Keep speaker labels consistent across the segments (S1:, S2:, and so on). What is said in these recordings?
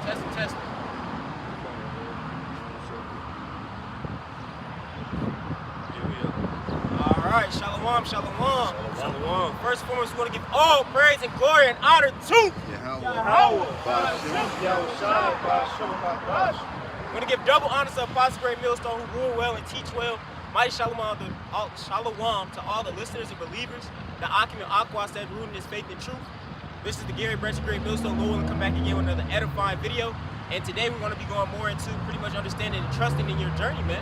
S1: Test. All right, shalom. First and foremost, we want to give all praise and glory and honor to Yahweh. We want to give double honor to Apostle Great Millstone, who rule well and teach well. Mighty shalom to all the listeners and believers. The Akim and Aqua said, rooted in his faith and truth. This is the Gary Branch of Great Millstone. Lord will come back again with another edifying video. And today we're going to be going more into pretty much understanding and trusting in your journey, man.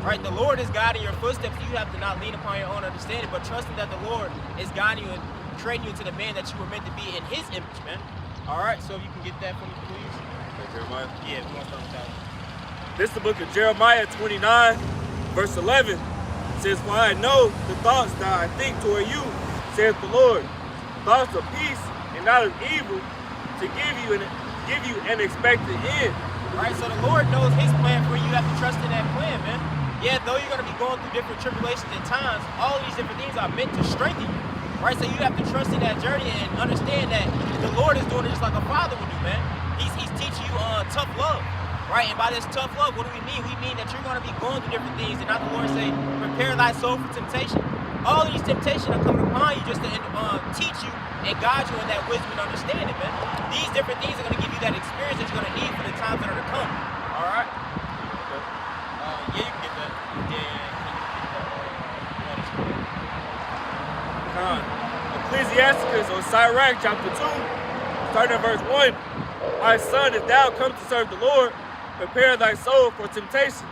S1: Right? The Lord is guiding your footsteps. You have to not lean upon your own understanding, but trusting that the Lord is guiding you and creating you into the man that you were meant to be in his image, man. All right, so if you can get that for me, please.
S2: Okay, Jeremiah?
S1: Yeah, we're going to start with that.
S2: This is the book of Jeremiah 29, verse 11. It says, "For I know the thoughts that I think toward you, saith the Lord, thoughts of peace and not of evil, to give you an expected end."
S1: Right, so the Lord knows his plan for you. You have to trust in that plan, man. Yeah, though you're going to be going through different tribulations and times, all of these different things are meant to strengthen you. Right, so you have to trust in that journey and understand that the Lord is doing it just like a father would do, man. He's teaching you tough love. Right, and by this tough love, what do we mean? We mean that you're going to be going through different things, and not the Lord say, prepare thy soul for temptation. All of these temptations are coming upon you just to teach you and guide you in that wisdom and understanding, man. These different things are going to give you that experience that you're going to need for the times that are to come. All right? Yeah, you can get that.
S2: Ecclesiasticus or Sirach chapter 2, starting at verse 1. "My son, if thou come to serve the Lord, prepare thy soul for temptation.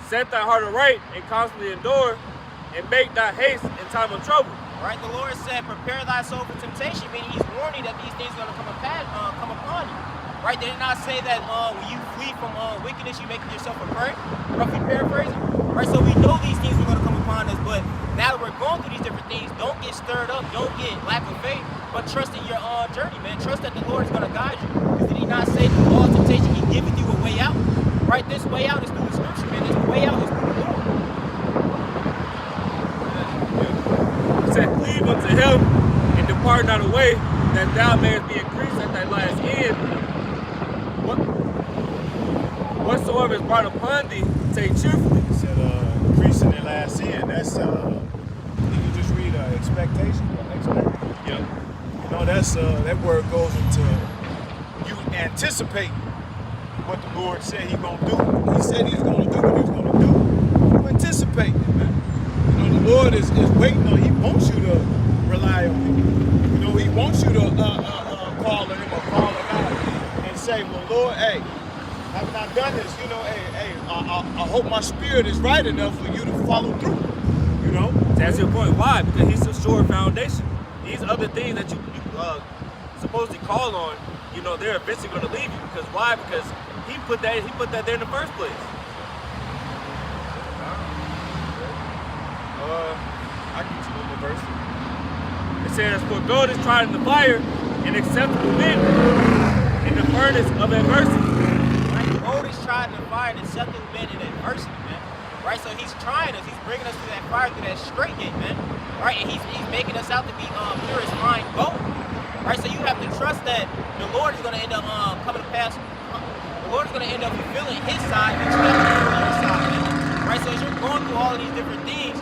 S2: Set thy heart aright and constantly endure, and make thy haste in time of trouble."
S1: Right, the Lord said, prepare thy soul for temptation, meaning he's warning that these things are going to come upon you. Right, they did not say that when you flee from wickedness, you make yourself a prey. Roughly paraphrasing. Right, so we know these things are going to come upon us, but now that we're going through these different things, don't get stirred up, don't get lack of faith, but trust in your journey, man. Trust that the Lord is going to guide you. Because did he not say through all temptation, he giveth you a way out? Right, this way out is through the scripture, man. This way out is through the Lord.
S2: It said, "Cleave unto him, and depart not away, that thou mayest be increased at thy last end. Whatsoever is brought upon thee, take cheerfully."
S3: It said, increasing their last end. That's, you just read expectation.
S2: Yep.
S3: You know, that's, that word goes into you anticipate what the Lord said he's going to do. He said he's going to do what he's going to do. You anticipate it, man. You know, the Lord is waiting on, he wants you to rely on him. You know, he wants you to call on him or call him out and say, well, Lord, hey, having I done this, you know, I hope my spirit is right enough for you to follow through, you know?
S2: That's your point. Why? Because he's a sure foundation. These other things that you supposedly call on, you know, they're eventually going to leave you. Because why? Because he put that there in the first place.
S3: I can get you in the verse.
S2: It says, "For gold is tried in the fire, and acceptable men in the furnace of adversity."
S1: Right, gold is tried in the fire and acceptable men in adversity, man. Right, so he's trying us. He's bringing us through that fire, through that straight gate, man. Right, and he's making us out to be pure as fine gold. Right, so you have to trust that the Lord is going to end up coming to pass. The Lord is going to end up fulfilling his side, but you have to fulfill your side, man. Right, so as you're going through all of these different things,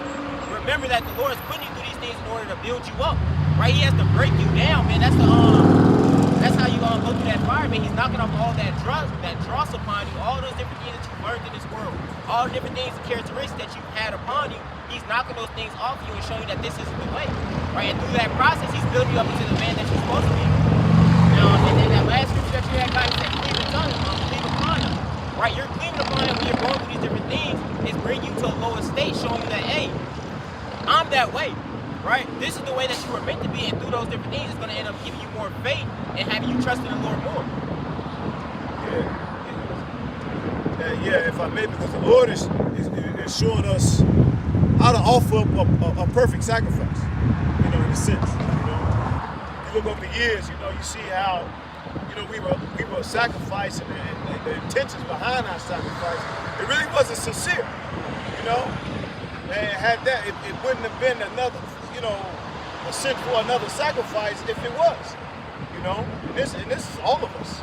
S1: remember that the Lord is putting you through these things in order to build you up. Right, he has to break you down, man. That's how you go through that fire, man. He's knocking off all that dross upon you, all those different things that you've learned in this world, all the different things and characteristics that you've had upon you. He's knocking those things off you and showing you that this isn't the way. Right, and through that process, he's building you up into the man that you're supposed to be. And then that last scripture that you had, God, he said, cleave upon him. Right, you're cleaving upon him when you're going through these different things. It's bringing you to a lower state, showing you that, hey, I'm that way. Right? This is the way that you were meant to be, and through those different things, it's going to end up giving you more faith and having you trust in the Lord more.
S3: Yeah, if I may, because the Lord is showing us how to offer up a perfect sacrifice, you know, in a sense. You know, you look over the years, you know, you see how, you know, we were sacrificing, and the intentions behind our sacrifice, it really wasn't sincere, you know. And had that, it wouldn't have been another, you know, a sin for another sacrifice if it was, you know. And this is all of us.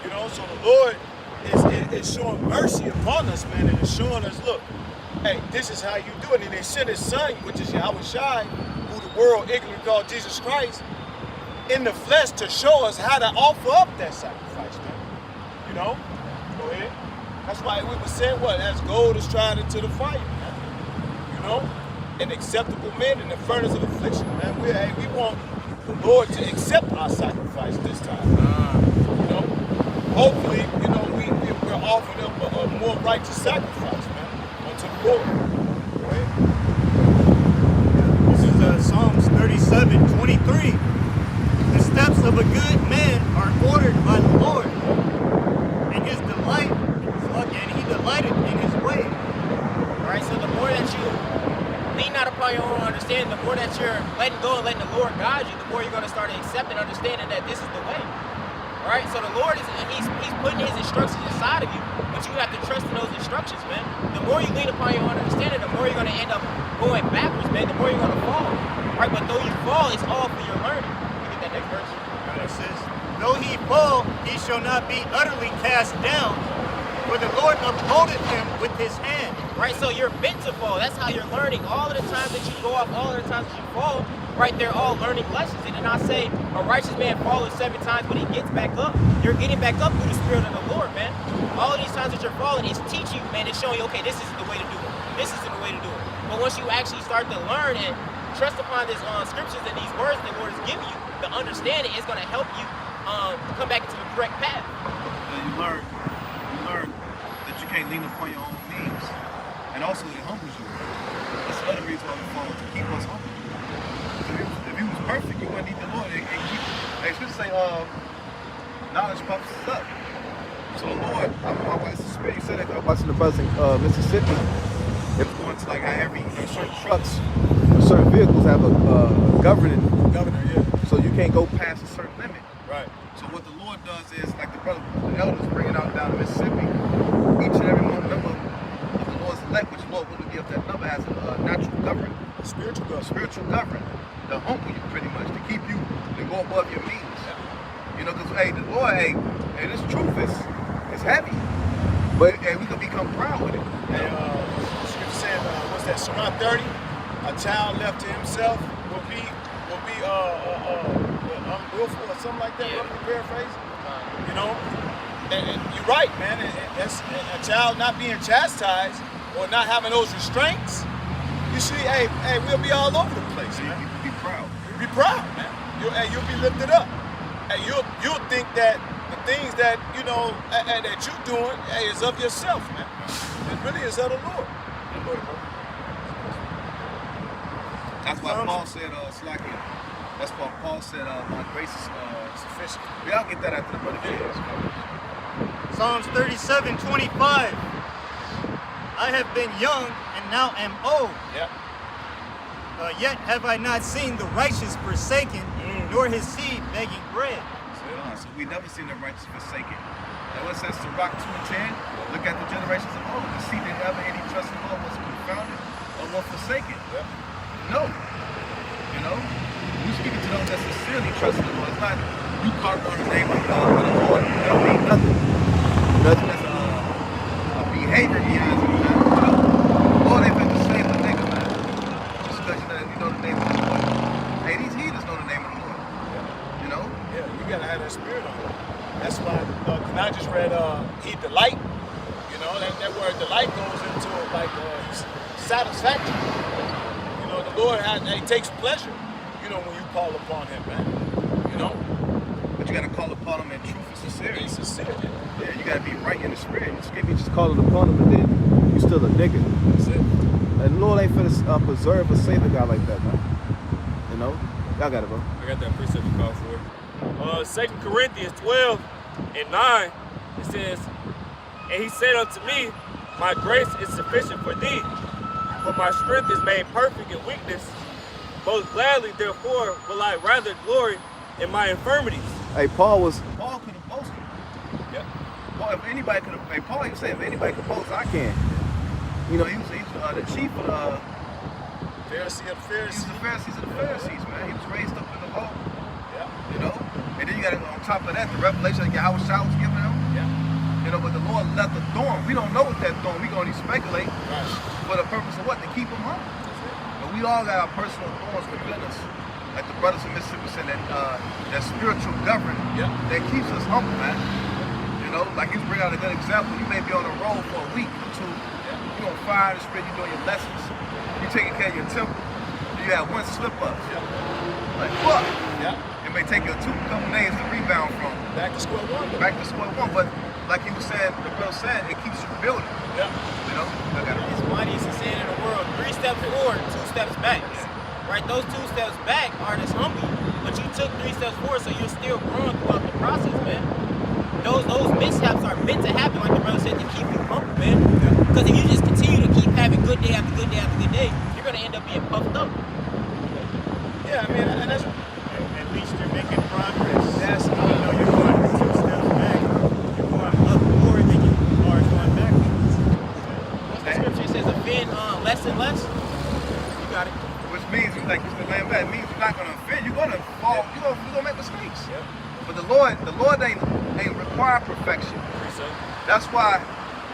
S3: You know, so the Lord is showing mercy upon us, man, and it's showing us, look, hey, this is how you do it. And they sent his son, which is Yahweh Shai, who the world ignorantly called Jesus Christ, in the flesh to show us how to offer up that sacrifice, man. You know? Go ahead. That's why we were saying what? As gold is tried into the fire, man. You know? An acceptable man in the furnace of affliction, man. We want the Lord to accept our sacrifice this time. You know? Hopefully, you know, we're offering up a more righteous sacrifice, man, unto the Lord. Go ahead.
S4: This is Psalms 37:23. The steps of a good man are ordered by the Lord, and he delighted in his way.
S1: All right, so the more that you lean not upon your own understanding, the more that you're letting go and letting the Lord guide you, the more you're going to start to accept and understanding that this is the way. All right, so the Lord he's putting his instructions inside of you, but you have to trust in those instructions, man. The more you lean upon your own understanding, the more you're going to end up going backwards, man. The more you're going to fall. All right, but though you fall, it's all for your learning. You get that next verse?
S4: It says, though he fall, he shall not be utterly cast down, for the Lord upholdeth him with his hand.
S1: Right, so you're meant to fall. That's how you're learning. All of the times that you go off, all of the times that you fall, right, they're all learning lessons. And then I say a righteous man falls 7 times, but he gets back up. You're getting back up through the Spirit of the Lord, man. All of these times that you're falling, it's teaching you, man. It's showing you, okay, this isn't the way to do it. This isn't the way to do it. But once you actually start to learn and trust upon these scriptures and these words that the Lord is giving you, the understanding is going to help you come back into the correct path.
S5: You learn that you can't lean upon your own means, and also it humbles you. That's another reason why we fall, to keep us humble. If he was perfect, you wouldn't need the Lord. They should say, knowledge puffs us up. So the Lord, my wife's spirit, you said that about the bus in Mississippi. It's going to like how certain trucks or certain vehicles have a governor,
S3: yeah.
S5: so you can't go past a certain limit.
S3: Right.
S5: So what the Lord does is, like the elders bringing out down to Mississippi, each and every one member of the Lord's elect, which Lord will give that number, has a natural government, spiritual government, to humble you pretty much, to keep you to go above your means. You know, because the Lord, this truth is heavy, but we can become proud with it.
S3: And scripture said, what's that? Surah 30. A child left to himself will be unwillful or something like that.
S1: Yeah.
S3: Roughly paraphrase. You know, and you're right, man. And that's a child not being chastised or not having those restraints. You see, hey, we'll be all over the place,
S5: So
S3: man.
S5: you can be proud.
S3: Be proud, man. You'll be lifted up, and you'll think that the things that you know that you're doing is of yourself, man. It really is of the Lord.
S5: That's why Paul said, Slakia. That's why Paul said, my grace is sufficient. Y'all get that after the brother videos.
S4: Psalms 37:25. I have been young and now am old.
S3: Yeah.
S4: Yet have I not seen the righteous forsaken, nor his seed begging bread.
S5: So we never seen the righteous forsaken. And what says Sirach 2:10? Look at the generations of old and see that never any trust in the Lord was confounded or was forsaken.
S3: Yeah.
S5: No. You know? We speaking to those that sincerely trust in the Lord. It's not you carve on the name of God for the Lord. That don't mean nothing. Nothing that's a behavior behind it, man. You know? The Lord ain't been the same with nigga, man. Just because you know the name of the Lord. Hey, these heathens know the name of the Lord. You know?
S3: Yeah, you gotta have that spirit on you. That's why I just read he delight. You know, that word delight goes into like satisfaction. You know, the Lord he takes pleasure, you know, when you call upon him, man. You know?
S5: But you gotta call upon him in truth and sincerity.
S3: He's sincere.
S5: Yeah, you gotta be right in the spirit. If you just call it upon him and then you still a nigga.
S3: That's it.
S5: And the Lord ain't finna preserve or save a guy like that, man. You know? Y'all got it, bro.
S2: I got that precept you called for. 2 Corinthians 12:9, it says, and he said unto me, my grace is sufficient for thee, for my strength is made perfect in weakness. Most gladly, therefore, will I rather glory in my infirmities.
S5: Hey, Paul could have boasted.
S3: Yeah.
S5: Paul, if anybody could have, Paul even said, if anybody could boast, I can. You know, he was the chief of the
S3: Pharisee of the Pharisees.
S5: He was the Pharisees of the Pharisees, man. He was raised up in the law.
S3: Yeah.
S5: You know? And then you got on top of that, the revelation that Yahweh Shai was giving him. You know, but the Lord left a thorn. We don't know what that thorn. We can only speculate for the purpose of what? To keep him humble. But we all got our personal thorns within us. Like the brothers in Mississippi said, that spiritual government that keeps us humble, man. You know, like you bring out a good example. You may be on the road for a week or two. You're on fire in the spirit. You're doing your lessons. You're taking care of your temple. You have one slip up. Like what? It may take you a couple days to rebound from.
S3: Back to square one.
S5: Back to square one. But like you were saying, the brother said, it keeps you building. You know, I got it.
S1: It's money, it's a saying in the world. 3 steps forward, 2 steps back. Right? Those 2 steps back are just humble. But you took 3 steps forward, so you're still growing throughout the process, man. Those mishaps are meant to happen, like the brother said, to keep you humble, man. Because if you just continue to keep having good day after good day after good day, you're gonna end up being puffed up.
S3: Yeah, I mean, and that's
S4: At least you're making progress.
S3: That's
S4: even though you're going 2 steps back, you're going up more than you are going backwards.
S1: What's the scripture? It says offend less and less. You got it.
S5: Which means, like you said, man, that means you're not gonna offend. You're gonna fall. You're gonna make mistakes. But the Lord ain't require perfection. That's why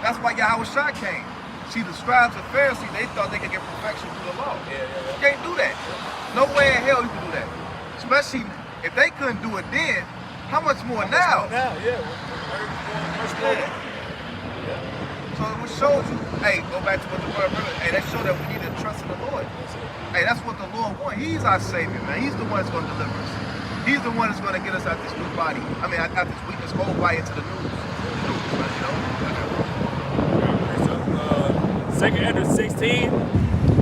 S5: Yahweh Shai came. See, the scribes and Pharisees, they thought they could get perfection through the law. You can't do that. No way in hell you can do that. Especially if they couldn't do it then, how much more now? So it shows you, hey, go back to what the word, hey, that show that we need to trust in the Lord. Hey, that's what the Lord wants. He's our Savior, man. He's the one that's going to deliver us. He's the one that's going to get us out this new body. I mean, out this weakness, whole body into the news. You know?
S2: 2nd Ezra 16,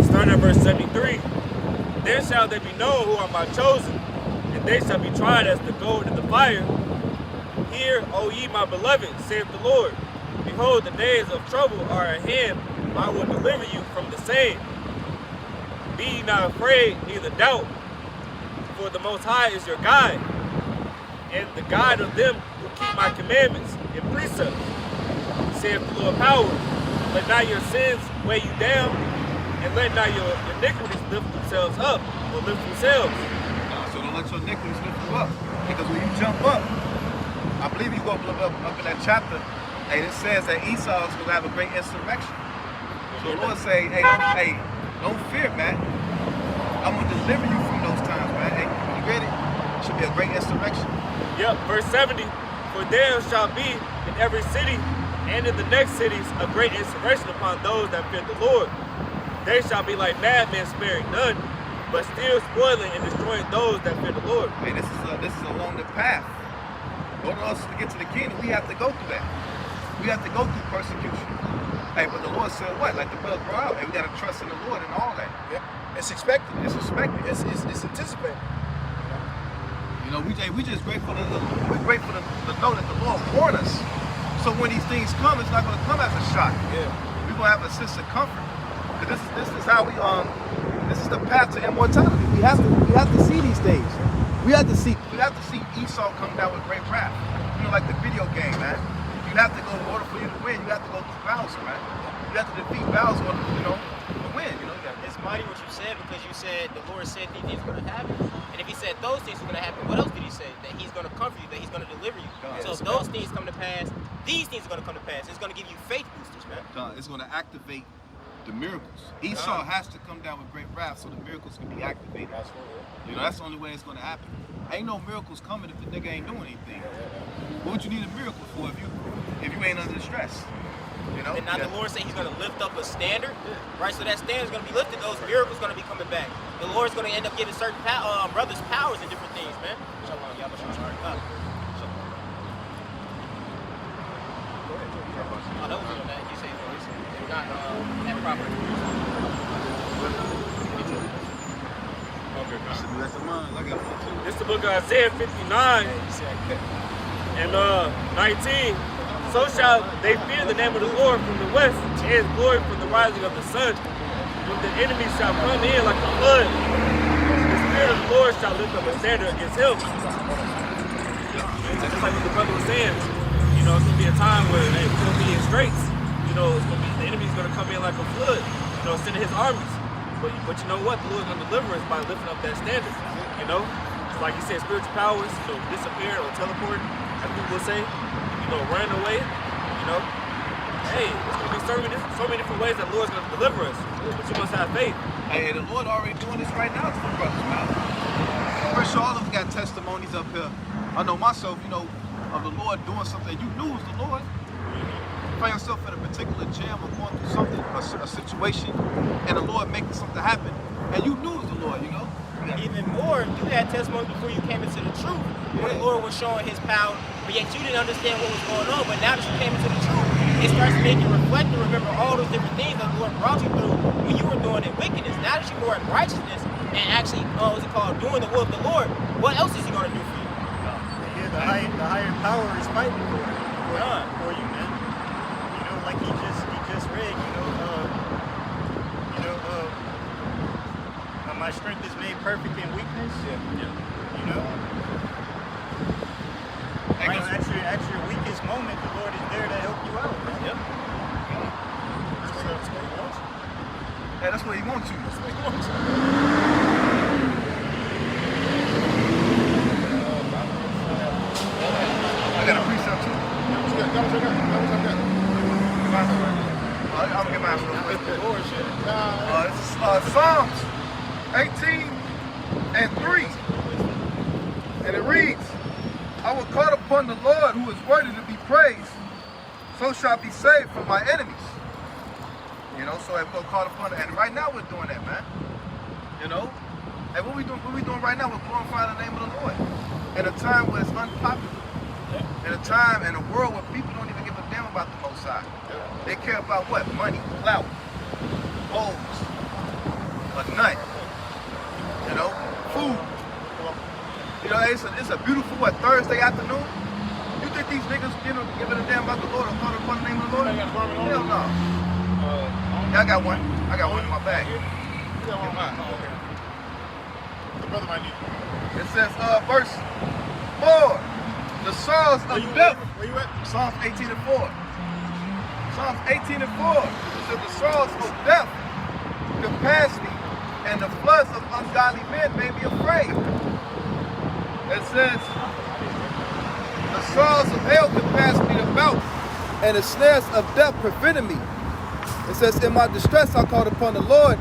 S2: starting at verse 73. Then shall they be known who are my chosen, and they shall be tried as the gold in the fire. Hear, O ye my beloved, saith the Lord. Behold, the days of trouble are at hand. I will deliver you from the same. Be ye not afraid, neither doubt, for the Most High is your guide, and the guide of them who keep my commandments and precepts, saith the Lord power. Let not your sins weigh you down, and let not your iniquities lift themselves up, or lift themselves.
S5: So don't let your iniquities lift you up. Because when you jump up, I believe you go up in that chapter, and it says that Esau is going to have a great insurrection. So the Lord say, hey, don't fear, man. I'm going to deliver you from those times, man. Hey, you ready? It should be a great insurrection.
S2: Yep, verse 70. For there shall be in every city and in the next cities a great insurrection upon those that fear the Lord. They shall be like madmen, sparing none, but still spoiling and destroying those that fear the Lord.
S5: Hey, this is along the path. In order for us to get to the kingdom, we have to go through that. We have to go through persecution. Hey, but the Lord said what? Like the brother brought out, hey, we got to trust in the Lord and all that.
S3: it's expected.
S5: It's expected.
S3: It's anticipated.
S5: You know, we just grateful we're grateful to know that the Lord warned us. So when these things come, it's not going to come as a shock. We're going to have a sense of comfort. Because this is how this is the path to immortality. We have to see these things. We have to see Esau come down with great wrath. You know, like the video game, man. You have to go, in order for you to win, you have to go through Bowser, man. You have to defeat Bowser, to win. You know,
S1: It's mighty what you said, because you said the Lord said these things are going to happen. And if he said those things are going to happen, what else did he say? That he's going to comfort you, that he's going to deliver you. So if those things come to pass, these things are going to come to pass. It's going to give you faith boosters, man.
S5: It's going to activate the miracles. Esau has to come down with great wrath so the miracles can be activated. You know, that's the only way it's going to happen. Ain't no miracles coming if the nigga ain't doing anything. What would you need a miracle for if you ain't under stress? You know?
S1: And now the Lord said he's going to lift up a standard, right? So that standard's going to be lifted. Those miracles going to be coming back. The Lord's going to end up giving certain brothers powers and different things, man. Shalom, y'all. Oh, that was on that. You say they're not that proper.
S2: This is the book of Isaiah 59 and 19. So shall they fear the name of the Lord from the west, and his glory from the rising of the sun. When the enemy shall come in like a flood, the Spirit of the Lord shall lift up a standard against him. Just like what the brother was saying, you know, it's going to be a time where we're going to be in straits. You know, it's going to be, the enemy's going to come in like a flood, you know, sending his armies. But you know what? The Lord's going to deliver us by lifting up that standard. You know, it's like you said, spiritual powers, you know, disappear or teleport, as people say, you know, running away. You you know. Hey, there's gonna be so many different ways that the Lord's gonna deliver us. But you must have faith.
S5: Hey, the Lord already doing this right now to the brothers, man. For sure, all of us got testimonies up here. I know myself, you know, of the Lord doing something you knew was the Lord. You find yourself in a particular jam or going through something, a situation, and the Lord making something happen, and you knew it was the Lord, you know?
S1: Even more, you had testimony before you came into the truth. When the Lord was showing his power, but yet you didn't understand what was going on. But now that you came into the truth, it starts to make you reflect and remember all those different things that the Lord brought you through when you were doing in wickedness. Now that you're more in righteousness and actually, what's it called, doing the will of the Lord, what else is he going to do for you?
S4: Yeah, the higher power is fighting for you, man. You know, like he just read, my strength is made perfect in weakness.
S2: Yeah.
S4: You know? Right, at your weakest moment, the Lord is there to help you out, man.
S2: Yep.
S5: Hey, that's what he wants you. That's what he wants you. I got a precept too. I'll get mine real quick. This is Psalms 18:3. And it reads, I will call upon the Lord who is worthy to be praised, so shall I be saved from my enemies. You know, so if we'll call upon it, and right now we're doing that, man. You know? And what we doing right now, we're glorifying the name of the Lord. In a time where it's unpopular. In a time, in a world where people don't even give a damn about the Most High. They care about what? Money, clout, hoes, a nut, you know, food. You know, it's a beautiful, Thursday afternoon? You think these niggas giving a damn about the Lord or calling upon the name of the Lord? Hell no. Yeah, I got one in my bag.
S3: The brother might need it.
S5: It says, verse 4, the sorrows of death.
S3: Where you at?
S5: Psalms 18:4. Psalms 18:4. It says, the sorrows of death compass me, and the floods of ungodly men made me afraid. It says, the sorrows of hell compassed me about, and the snares of death prevented me. It says, in my distress I called upon the Lord,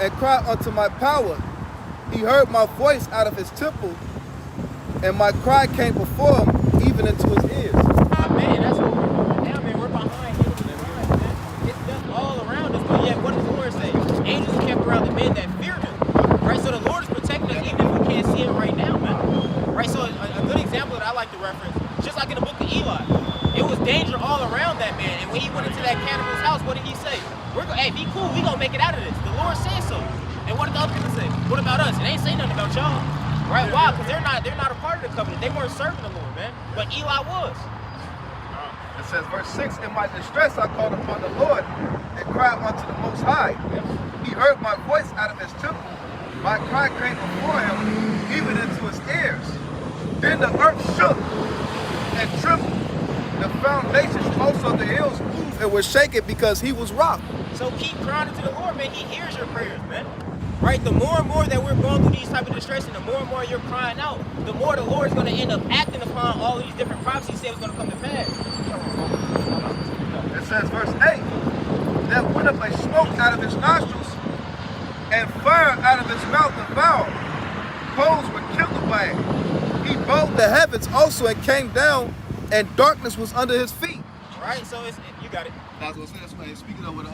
S5: and cried unto my power. He heard my voice out of his temple, and my cry came before him, even into his ears.
S1: Man, that's what we're doing now, man. We're behind you. It's death all around us, but yet what does the Lord say? Angels are kept around the men that fear him. Right? So the Lord is protecting us even if we can't see it right now, man. Right? So a good example that I like to reference, just like in the book of Eli, it was danger all around that man. And when he went into that cannibal's house, what did he say? Hey, be cool, we gonna make it out of this. The Lord said so. And what did the other people say? What about us? It ain't saying nothing about y'all. Right? Why? Because they're not a part of the covenant. They weren't serving the Lord, man. But Eli was.
S5: It says, verse 6, in my distress I called upon the Lord, and cried unto the Most High. He heard my voice out of his temple. My cry came before him, even into his ears. Then the earth shook and trembled. The foundations also of the hills moved and were shaken because he was rocked.
S1: So keep crying to the Lord, man. He hears your prayers, man. Right? The more and more that we're going through these type of distress, and the more and more you're crying out, the more the Lord is going to end up acting upon all these different prophecies he said was going to come to pass.
S5: It says, verse 8, there went up a smoke out of his nostrils, and fire out of his mouth devoured. Coals were kindled by it. He bowed the heavens also and came down, and darkness was under his feet.
S1: Right? So you got it.
S5: That's what I'm saying. Speaking of when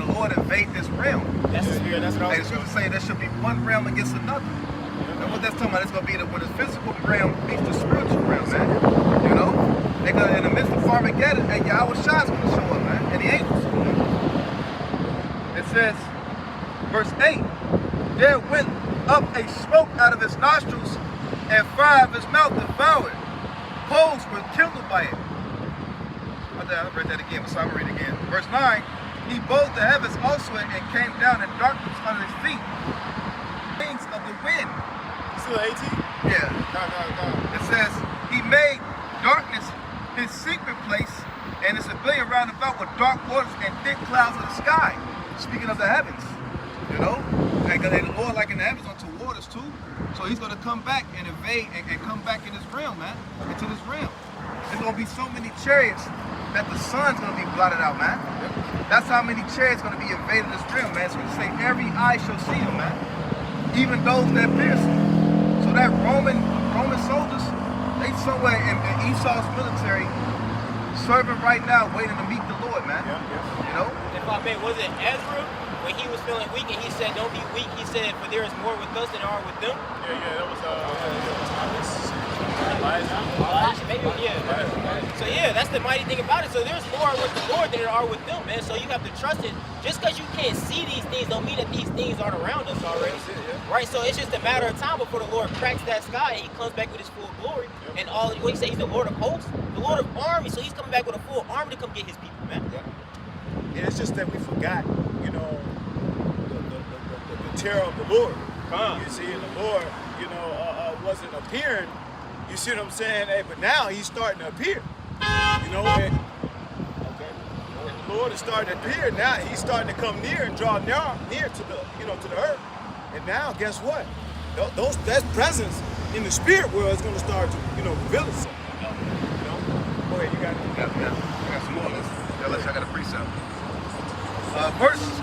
S5: the Lord invade this realm,
S1: That's the spirit. That's what I
S5: the
S1: was
S5: scripture say there should be one realm against another. And what that's talking about, it's going to be when the physical realm meets the spiritual realm, man. You know? They're going to, in the midst of Armageddon, and Yahweh Shai's going to show up, man. And the angels. It says, verse 8, there went up a smoke out of his nostrils, and fire of his mouth devoured. Coals were kindled by it. I'll read that again, but so I'm going to read it again. Verse 9, he bowed the heavens also and came down, and darkness under his feet. Wings of the wind.
S3: Still 18?
S5: Yeah.
S3: No.
S5: It says, he made darkness his secret place, and his ability round about with dark waters and thick clouds of the sky. Speaking of the heavens, you know? And the Lord, like in the heavens, unto waters too. So he's going to come back and invade and come back in this realm, man. Into this realm. There's going to be so many chariots that the sun's gonna be blotted out, man. That's how many chariots gonna be invading this realm, man. So we say every eye shall see him, man. Even those that pierce him. So that Roman soldiers, they somewhere in Esau's military, serving right now, waiting to meet the Lord, man. You know?
S1: If I may, was it Ezra when he was feeling weak and he said, "Don't be weak"? He said, "For there is more with us than there are with them."
S2: That was
S1: Elijah, maybe, yeah. So yeah, that's the mighty thing about it. So there's more with the Lord than there are with them, man. So you have to trust it. Just because you can't see these things don't mean that these things aren't around us already. Right? So it's just a matter of time before the Lord cracks that sky and he comes back with his full glory. And all what he say, he's the Lord of hosts, the Lord of armies. So he's coming back with a full army to come get his people, man.
S3: Yeah, it's just that we forgot, you know, the terror of the Lord. You see, and the Lord, you know, wasn't appearing. You see what I'm saying? Hey, but now he's starting to appear. You know, and the Lord is starting to appear. Now he's starting to come near and draw near to the, you know, to the earth. And now, guess what? That presence in the spirit world is going to start to, you know, reveal itself. You know? Go ahead, you got it.
S5: I got some more. Let's I got a precept. Verse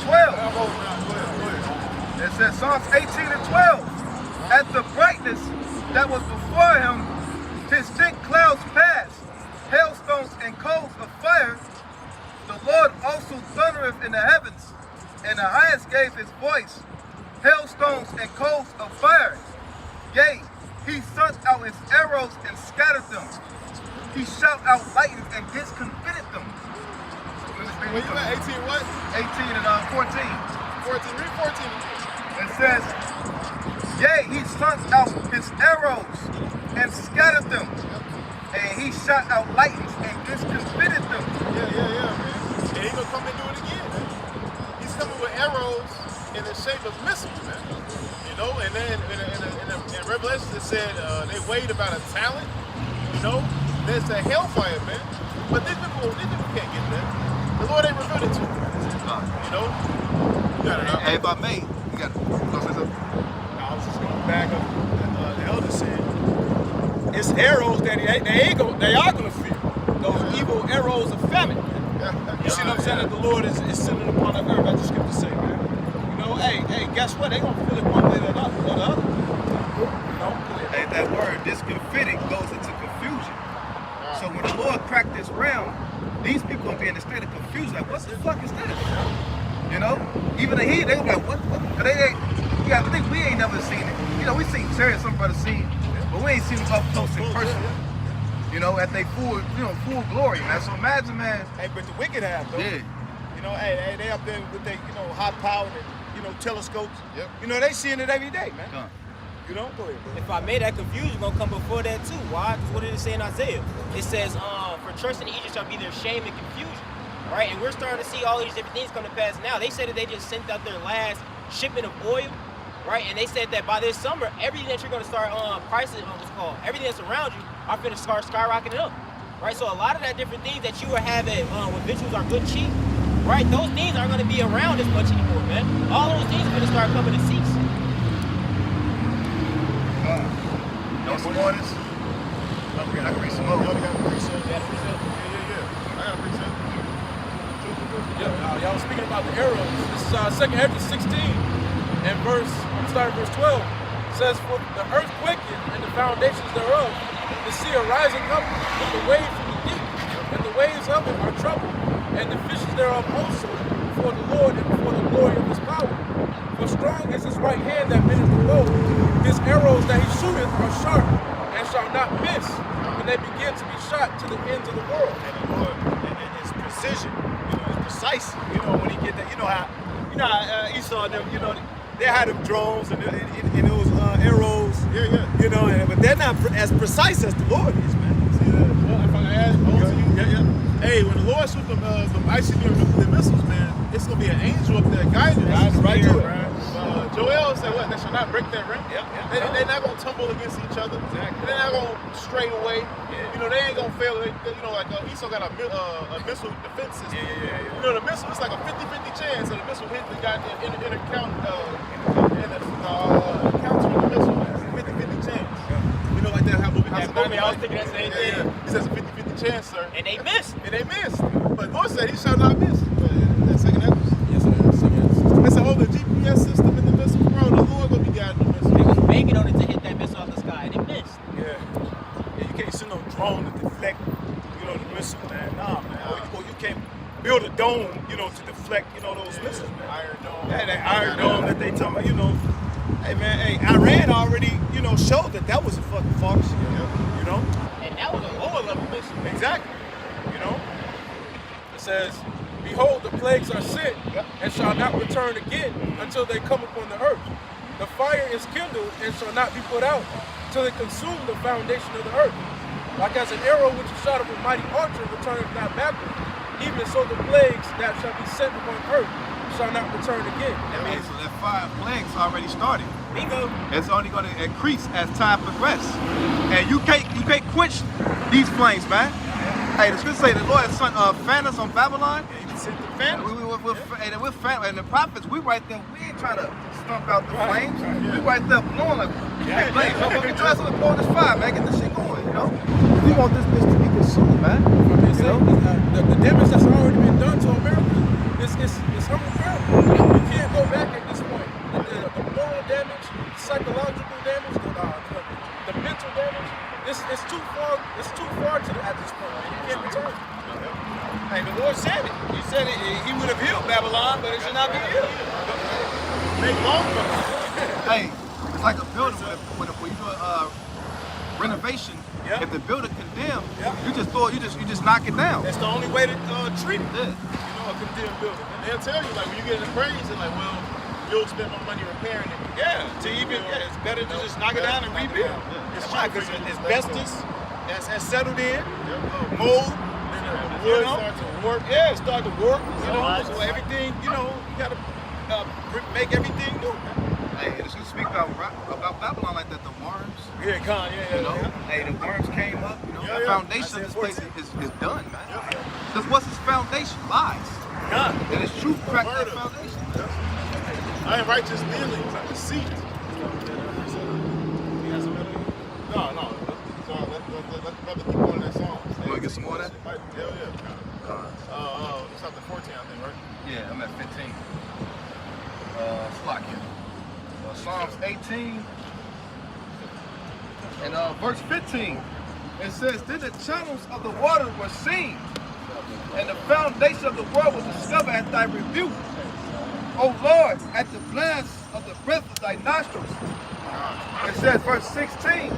S5: 12. It says Psalms 18 and 12. At the brightness that was before him, his thick clouds passed, hailstones and coals of fire. The Lord also thundereth in the heavens, and the highest gave his voice, hailstones and coals of fire. Yea, he sent out his arrows and scattered them. He shot out lightning and discomfited them.
S3: Wait, you got 18 what?
S5: 18 and 14.
S3: 14, read 14 again.
S5: It says, yea, he sent out his arrows and scattered them. And he shot out lightnings and discomfited them.
S3: Yeah, man. And he's gonna come and do it again, man. He's coming with arrows in the shape of missiles, man. You know, and then in Revelation it said they weighed about a talent. You know, there's a hellfire, man. But these people can't get that. The Lord ain't revealed it to them. You know?
S5: Hey, if I may, you got to say something?
S3: I was just going back up the elder said. It's arrows that they are gonna fear. Those evil arrows of famine. You see what I'm saying? That the Lord is sending upon the earth. I just skipped to say, man. You know, hey, guess what? They gonna feel it one way or the other. You know?
S5: Hey, that word discomfited goes into confusion. So when the Lord cracked this realm, these people gonna be in a state of confusion. Like, what the fuck is this? You know? Even the heat, they gonna be like, what? I think we ain't never seen it. You know, we seen chariots, some brothers seen, but we ain't seen them up close in person. You know, at they full glory, man. So imagine, man.
S3: Hey, but the wicked have, though.
S5: Yeah.
S3: You know, hey, they up there with their, you know, high powered, you know, telescopes. Yep. You know, they seeing it every day, man. You know, go ahead.
S1: If I made that confusion, gonna come before that too. Why? Because what did it say in Isaiah? It says, for trust in Egypt shall be their shame and confusion. Right? And we're starting to see all these different things come to pass now. They said that they just sent out their last shipment of oil. Right? And they said that by this summer, everything that you're gonna start pricing, everything that's around you are gonna start skyrocketing up. Right? So a lot of that different things that you were having when visuals are good cheap, right? Those things aren't gonna be around as much anymore, man. All those things are gonna start coming to cease.
S5: No some more of this? I can read some more.
S3: Y'all got a precept? Yeah. I got a precept. Y'all was speaking about the arrows. This is 2 Ezra 16 and starting verse 12. It says, for the earth quaketh and the foundations thereof, the sea are rising up with the waves from the deep, and the waves of it are troubled, and the fishes thereof also before the Lord and before the glory of his power. For strong is his right hand that bendeth the bow. His arrows that he shooteth are sharp, and shall not miss, and they begin to be shot to the ends of the world. And the Lord, and it's precision, you know, it's precise. You know, when he get that, you know how Esau and them, you know, they had them drones and those arrows. Yeah. You know, but they're not as precise as the Lord is, man. See that? Well, if I add yeah. Hey, when the Lord shoot them ICBM nuclear missiles, man, it's gonna be an angel up there guiding us right to it. Joel said, "What? They shall not break that ring. They're not gonna tumble against each other. Exactly. They're not gonna stray away. Yeah. You know, they ain't gonna fail. You know, like Esau got a missile defense system. Yeah. You know, the missile it's like a 50-50 chance of the missile hitting the goddamn inner counter the missile. 50-50 chance. Yeah. You know, like that. How movie?
S1: I was thinking that same thing.
S3: He says a 50-50 chance, sir.
S1: And they missed.
S3: And they missed. But Lord said he shall not miss. That second episode.
S2: Yes, sir.
S3: It's a whole GPS system in the missile, bro. The Lord gonna be guiding the missile.
S1: They was banking on it to hit that missile off the sky, and it missed.
S3: Yeah, you can't send no drone to deflect, the missile, man. Nah, man. Or you can't build a dome, to deflect, those missiles, man. Iron Dome. Yeah, that Iron Dome that they talking about, Hey, man, Iran already, showed that was a fucking farce,
S1: And that was a lower level missile.
S3: Exactly,
S2: It says, behold, the plagues are sent and shall not return again until they come upon the earth. The fire is kindled and shall not be put out till it consume the foundation of the earth. Like as an arrow which is shot of a mighty archer returneth not backward, even so the plagues that shall be sent upon earth shall not return again.
S5: That means that 5 plagues already started.
S1: Bingo.
S5: It's only going to increase as time progresses. And you can't quench these flames, man. Hey, the scripture say the Lord has sent fanners on Babylon. And the prophets, we right there, we ain't trying to stomp out the flames. We right there blowing like, hey, flames, we try to blow this fire, man, get this shit going, We want this bitch to be consumed, man.
S2: The damage that's already been done to America is unrepairable. You can't go back at this point. The moral damage, psychological damage, the mental damage, it's too far. It's too far at this point. You can't return.
S3: Hey, the Lord said it. He said it. He would have healed Babylon, but it should not be healed. Make long for it.
S5: Hey, it's like a building when you do a renovation.
S3: Yeah.
S5: If the building condemned, you just knock it down.
S3: That's the only way to treat it.
S5: Yeah.
S3: A condemned building. And they'll tell you, like, when you get an appraisal, they're like, well, you'll spend more money repairing it. Yeah, it's better to just knock it down and rebuild. It's true, because asbestos that's settled in, mold, the wood starts to warp. Yeah, it starts to warp, so everything, you gotta make everything new.
S5: Hey, it's gonna speak about Babylon like that, the worms.
S3: Yeah,
S5: Hey, the worms came up, the foundation of this place is done, man. Because what's its foundation? Lies.
S3: God.
S5: And it's truth crack that foundation.
S3: I ain't righteous dealings, I deceit. No. Let brother keep going that song.
S5: You wanna get some more of that?
S3: Hell yeah. It's up to 14, I think, right?
S5: Yeah, I'm at 15. Slock here. Psalms 18 and verse 15. It says, then the channels of the water were seen, and the foundation of the world was discovered at thy rebuke. O Lord, at the blast of the breath of thy nostrils. It says, verse 16,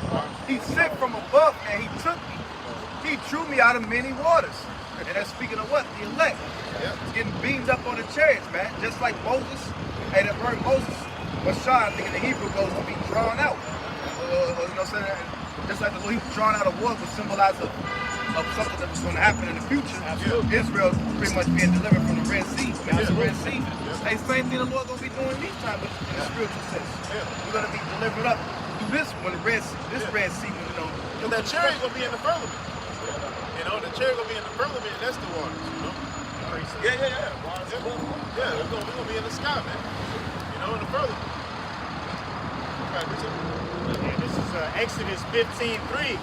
S5: he sent from above and he took me. He drew me out of many waters. And that's speaking of what? The elect. It's getting beamed up on the chariots, man. Just like Moses. Hey, that word Moses, Mashah, I think in the Hebrew goes to be drawn out. Just like the Lord, he was drawn out of war was symbolize of something that was going to happen in the future. Israel pretty much being delivered from the Red Sea. The Red Sea. Hey, same thing the Lord going to be doing these times in the spiritual sense. We're going to be delivered up through this one, Red Sea,
S3: Because that chariot going to be in the firmament. The chariot going to be in the firmament, and that's the waters, Yeah. Yeah, we're going to be in the sky, man. In the firmament.
S4: Yeah, this is Exodus 15:3.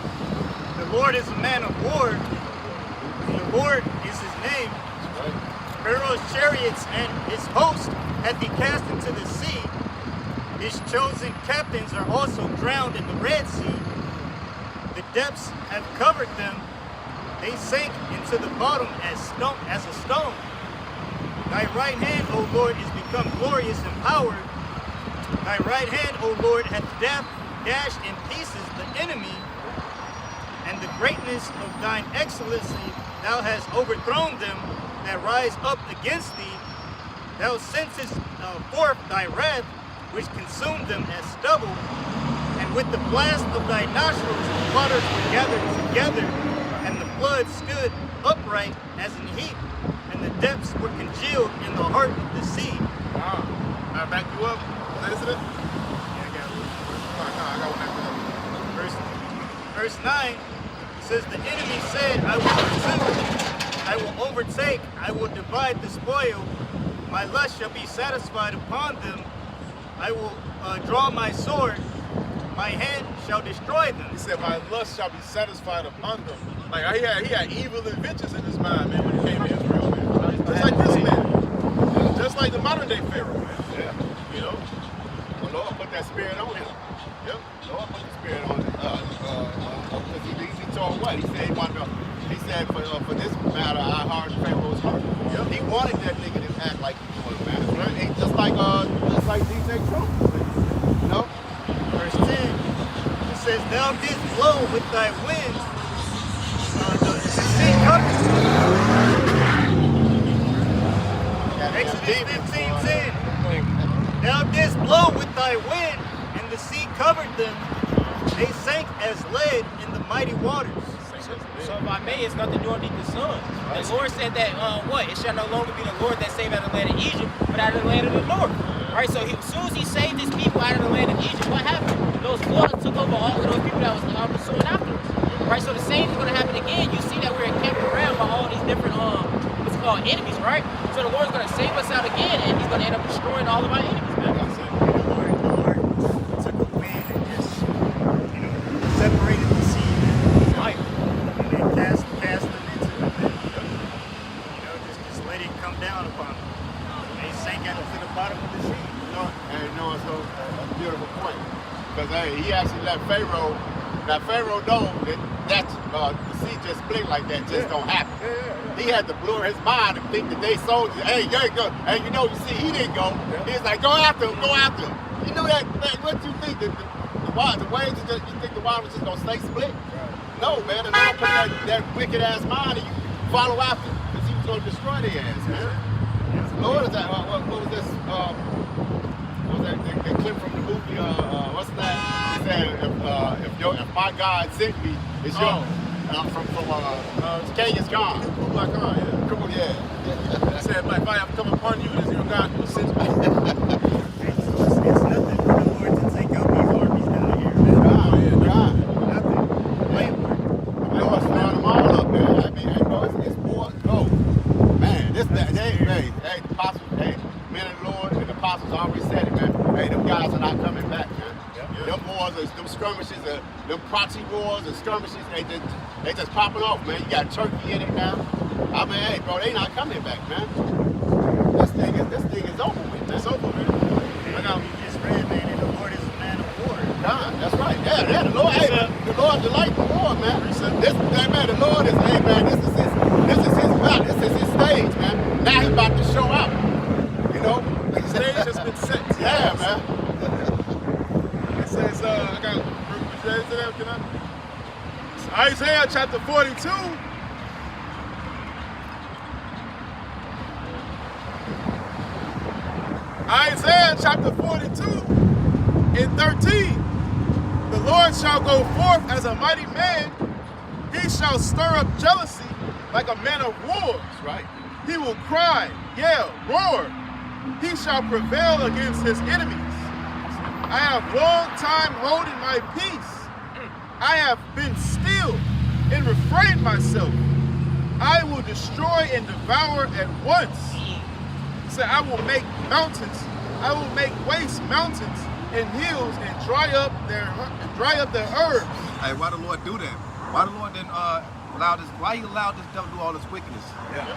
S4: The Lord is a man of war. The Lord is his name. Pharaoh's chariots and his host hath he cast into the sea. His chosen captains are also drowned in the Red Sea. The depths have covered them. They sank into the bottom as a stone. Thy right hand, O Lord, is become glorious in power. Thy right hand, O Lord, hath dashed in pieces the enemy, and the greatness of thine excellency thou hast overthrown them that rise up against thee. Thou sentest forth thy wrath, which consumed them as stubble, and with the blast of thy nostrils the waters were gathered together, and the flood stood upright as an heap, and the depths were congealed in the heart of the sea.
S3: I back you up. Is that it? I got one after that.
S4: Verse 9 says, the enemy said, I will pursue, I will overtake, I will divide the spoil, my lust shall be satisfied upon them, I will draw my sword, my hand shall destroy them.
S3: He said, my lust shall be satisfied upon them. Like he had evil inventions in his mind, man, when he came to Israel, man. Just like this man. Just like the modern day Pharaoh, man.
S6: Yeah.
S3: You know?
S6: The Lord put that spirit on him.
S3: Yep.
S6: The Lord put the spirit on him. Because he told what? He said he wanted to, he said for this matter, I harden Pharaoh's heart.
S3: Yep.
S6: He wanted that nigga to act like he doing, man. Right? Ain't just like DJ Trump. You know?
S4: Verse 10, it says, thou didst blow with thy wind, the sea covered. Exodus 15:10. Thou didst blow with thy wind, and the sea covered them. They sank as lead in the mighty waters.
S1: So if I may, it's nothing new underneath the sun. The Lord said that, it shall no longer be the Lord that saved out of the land of Egypt, but out of the land of the north. Right, so as soon as he saved his people out of the land of Egypt, what happened? Those floods took over all of those people that was pursuing afterwards. Right, so the same is going to happen again. You see that we're kept around by all these different, what's called enemies, right? So the Lord's going to save us out again, and he's going to end up destroying all of our enemies, man.
S4: The Lord took a wind and just, separated the sea,
S1: Right.
S4: and then cast them into it. Just let it come down upon them. They sank to the bottom of the sea.
S6: It's a beautiful point. Because he actually let Pharaoh. Now Pharaoh knows that the sea just split like that just don't happen. He had to blow his mind and think that they soldiers. Hey, there you go. Hey, you see, he didn't go. He was like, go after him, go after him. You know that? Man, what you think? The waves just, you think the water was just gonna stay split? No, man. And now put that wicked ass mind and you follow after him because he was gonna destroy their ass, man. The Lord is that. What was this? What was that? The clip from the movie? What's that? He said, if my God sent me, it's yours. From Genghis Khan.
S3: Kublai Khan, yeah.
S6: Cool, yeah.
S3: He said, if I have come upon you, it is your God who sent me.
S4: It's nothing for the Lord to take out these armies down here, man.
S6: God.
S4: Nothing. Wait,
S6: The Lord's throwing them all up there. I mean, hey, bro, it's more. Oh, man, hey, the apostles, hey, men of the Lord and the apostles already said it, man. Hey, them guys are not coming back, man. Them wars, them skirmishes, them proxy wars and skirmishes, they just popping off, man. You got Turkey in it now. I mean, hey, bro, they not coming back, man. This thing is over with.
S3: It's over, man.
S4: we just read, man, and the Lord is a man of war.
S6: God, that's right. Yeah, the Lord, the Lord delight the Lord, man. The Lord is, hey, man, this is his battle. This is his stage, man. Now he's about to show out. You know,
S3: The stage has been set.
S6: yeah, man.
S3: It says, I got to that, can I? Isaiah chapter 42. Isaiah chapter 42 and 13. The Lord shall go forth as a mighty man. He shall stir up jealousy like a man of war.
S6: That's right.
S3: He will cry, yell, roar. He shall prevail against his enemies. I have long time holding my peace. I have been still and refrained myself. I will destroy and devour at once. He said, I will make mountains. I will make waste mountains and hills and dry up their herbs.
S5: Hey, why the Lord do that? Why the Lord didn't why he allowed this devil to do all this wickedness?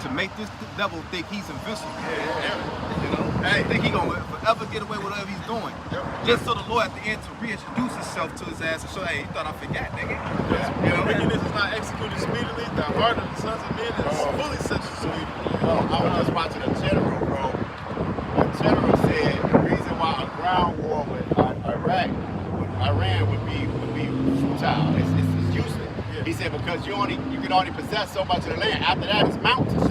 S5: To make this devil think he's invincible. You know? Hey, think he gonna forever get away with whatever he's doing. Just so the Lord at the end to reintroduce himself to his ass and show, hey, he thought I forgot, nigga. You know?
S3: Wickedness is not executed speedily. The heart of the sons of men is fully set speedily.
S6: I was just watching a general, bro. A general said the reason why a ground war with Iran would be futile. It's useless. He said because you can only possess so much of the land. After that, it's mountains. He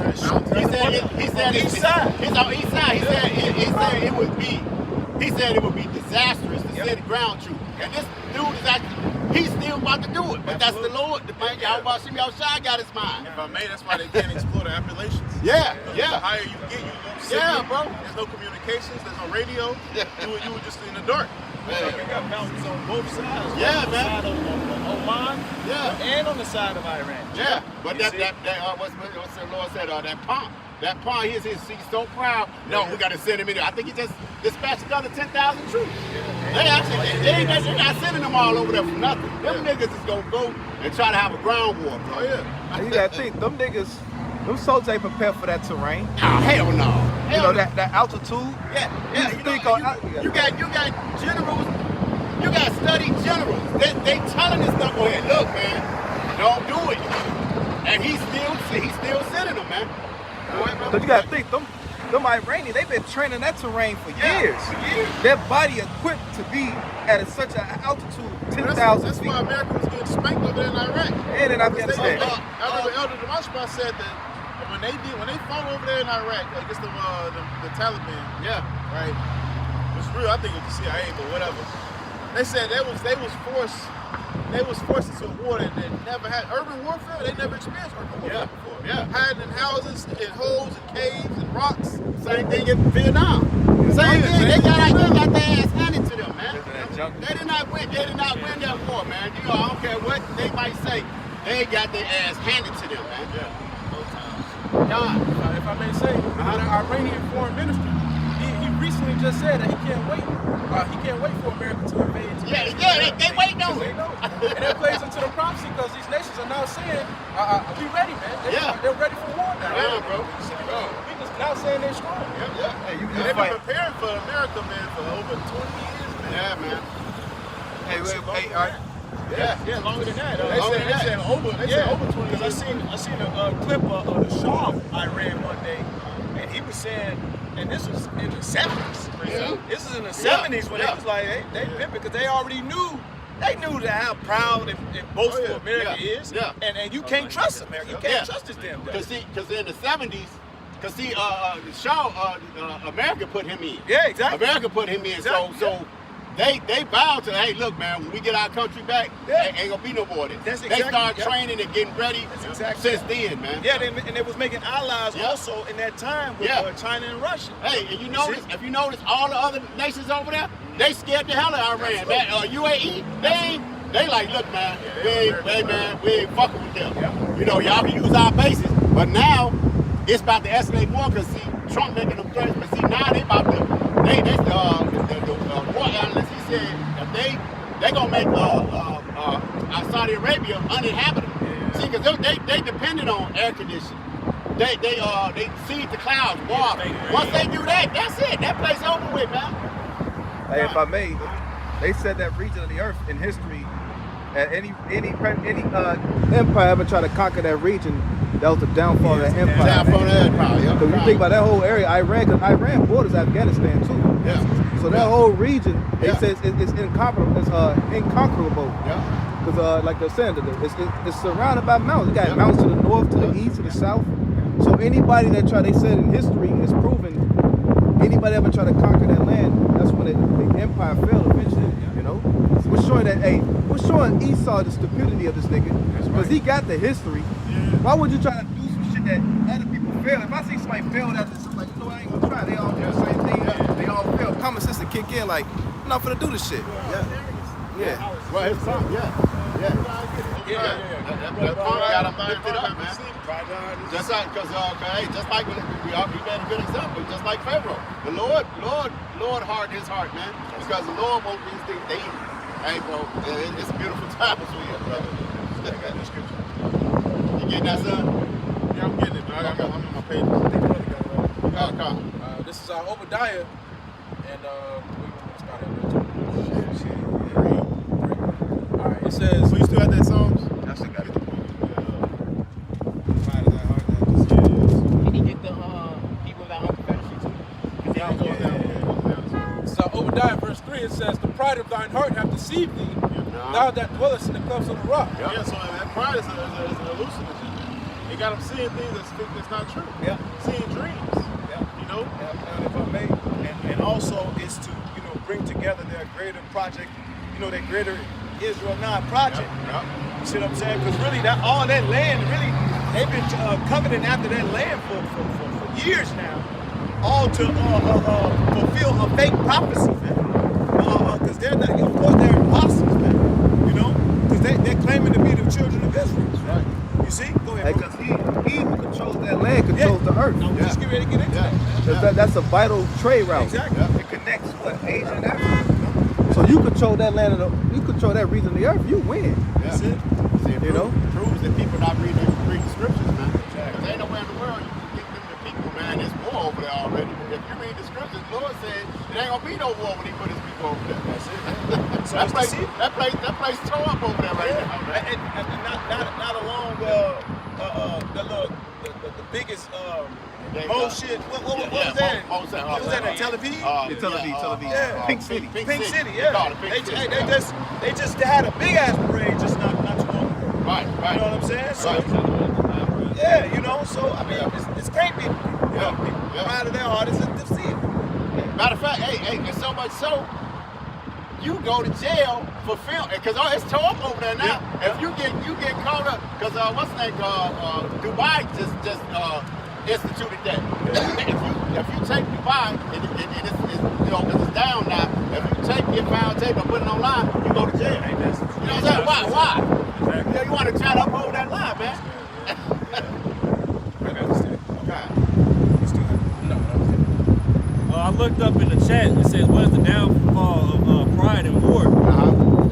S6: said it's on east side. He said it would be disastrous to send ground troops. And this dude is actually, he's still about to do it. But that's the Lord. The man, Yahweh Shem Yahushua got his mind.
S3: If I may, that's why they can't explore the Appalachians.
S6: Yeah.
S3: The higher you get, you lose signal.
S6: Yeah, bro.
S3: There's no communications. There's no radio. You were just in the dark.
S7: We got mountains on both sides.
S6: Yeah,
S7: on
S6: man.
S7: the side of Oman, and on the side of Iran.
S6: Yeah, but what's the Lord said? That pawn, he's so proud. No, we got to send him in there. I think he just dispatched another 10,000 troops. They're not sending them all over there for nothing. Them niggas is gonna go and try to have a ground war, bro.
S3: Oh yeah. And you gotta think, them niggas, them soldiers ain't prepared for that terrain.
S6: Oh, hell no.
S3: You know, that altitude.
S6: Yeah.
S3: You think
S6: you got generals, you got studied generals. They telling this stuff, go ahead, look, man, don't do it. And he's still sending them, man.
S3: But you gotta think, them Iranians, they've been training that terrain for years.
S6: For years.
S3: Their body equipped to be at such an altitude, 10,000
S5: That's
S3: feet.
S5: why America was getting spanked over there in Iraq.
S3: And in Afghanistan.
S5: I remember Elder Damashpa said that when they fought over there in Iraq against the Taliban, right? It was real. I think it was the CIA, but whatever. They said they was forced into a war that they never had urban warfare. They never experienced urban warfare before.
S6: Yeah.
S5: Hiding in houses, in holes, and caves, and rocks.
S6: Same thing in Vietnam. Same thing. They got their ass handed to them, man. They did not win that war, man. You know, I don't care what they might say. They got their ass handed to them, man. God.
S2: If I may say, the Iranian foreign minister, he recently just said that he can't wait. He can't wait for America to invade.
S6: They waiting on it.
S2: And that plays into the prophecy because these nations are now saying, we ready, man. They're ready for war now.
S6: Yeah, bro.
S2: We just now saying they're strong.
S5: Hey, they've been preparing for America, man, for over 20 years, man.
S6: Yeah, man.
S3: Hey, all right.
S5: Yeah, longer than that.
S7: They said over 20
S5: years.
S7: Because I seen a clip of the Shah of Iran one day, and he was saying, and this was in the 70s. This is in the 70s when they was like, they pimping, because they already knew. They knew how proud and boastful America is.
S6: Yeah.
S7: And you can't trust America. You can't trust this damn guy.
S6: Because in the 70s, the Shaw, America put him in.
S7: Yeah, exactly.
S6: America put him in.
S7: Exactly.
S6: So they vowed to, hey, look, man, when we get our country back, ain't gonna be no more of this.
S7: That's
S6: They
S7: exactly-
S6: started training and getting ready since then, man.
S7: Yeah, and they was making allies also in that time with China and Russia.
S6: Hey, and if you notice, all the other nations over there, they scared the hell out of Iran. Man, UAE, they like, look, man, we ain't fucking with them. You know, y'all can use our bases, but now it's about to escalate more because see, Trump making them threats, but see now they about to, the war analyst, he said that they gonna make Saudi Arabia uninhabitable. See, because they dependent on air conditioning. They seed the clouds, water. Once they do that, that's it. That place over with, man.
S3: Hey, if I may, they said that region of the earth in history, at any empire ever tried to conquer that region, that was the downfall of that empire.
S6: Downfall of that empire, yeah.
S3: So you think about that whole area, Iran, because Iran borders Afghanistan too.
S6: Yeah.
S3: So that whole region, they say it's inconquerable.
S6: Yeah.
S3: Because like they're saying, it's surrounded by mountains. You got mountains to the north, to the east, to the south. So anybody that they said in history is proven, anybody ever try to conquer that land, that's when the empire fell eventually, you know? We're showing Esau the stupidity of this nigga, because he got the history. Why would you try to do some shit that other people fail? If I see somebody fail at this, I'm like, you know what, I ain't gonna try. They all do the same thing, they all fail. Common sense to kick in, like, I'm not gonna do this shit. Yeah.
S6: Well, his son, that punk got him lifted up, man. Just like, just like we made a good example, just like Pharaoh. The Lord hardened his heart, man, because the Lord won't these things they eat. Hey, bro, it's a beautiful time for you, brother. I got this scripture. You getting that, son?
S5: Yeah, I'm getting it, man. I'm on my page.
S2: This is Obadiah, and we're going to start at All right, it says.
S5: So you still have that Psalms?
S3: I still got it.
S1: Can he get the people that hunger fetish too?
S2: So Obadiah verse 3, it says, the pride of thine heart hath deceived thee, thou that dwellest in the clefts of the rock.
S5: Yeah, so that pride is an hallucinogen. It got them seeing things that's not true.
S7: Yeah.
S5: Seeing dreams. You know?
S7: And if I may, and also is to, bring together their greater project, their greater Israel 9 project. You see what I'm saying? Because really, all that land, really, they've been coveting after that land for years now, all to fulfill a fake prophecy, man. Because they're not, of course, they're imposters, man. Because they're claiming to be the children of Israel. Right. You see? Go ahead.
S3: Because he who controls that land controls the earth.
S7: No, just get ready to get into that.
S3: That's a vital trade route.
S7: Exactly.
S3: It connects Asia and Africa. So
S7: So you control that land you control that region of the earth, you win.
S6: That's it. See, it
S7: You know?
S6: proves that people not reading the scriptures, man. Because ain't nowhere in the world you can get them to people, man. There's war over there already. If you read the scriptures, the Lord said it ain't gonna be no war when He put His people over there. That's it. So that place tore up over there right now, man.
S3: And not along the biggest bullshit. What was that?
S6: What was that?
S3: Was that in Tel Aviv?
S6: Tel Aviv.
S3: Yeah.
S6: Pink City.
S3: Pink City,
S6: They call
S3: yeah.
S6: it Pink City.
S3: They just had a big ass parade just not too long ago.
S6: Right.
S3: You know what I'm saying? So,
S6: Right.
S3: yeah, you know, so I mean, it's can't be, you know, pride of their heart is to see it.
S6: Matter of fact, hey, and so much so, you go to jail for film because it's tore up over there now. If you get caught up, because what's the name? Dubai just instituted that. if you take Dubai and it's you know, because it's down now. If you get found taping or put it online, you go to jail. You know what I'm saying? Why?
S2: Exactly.
S6: You know, you want to try to uphold that line, man.
S2: I looked up in the chat. It says, "What is the downfall of pride and war?"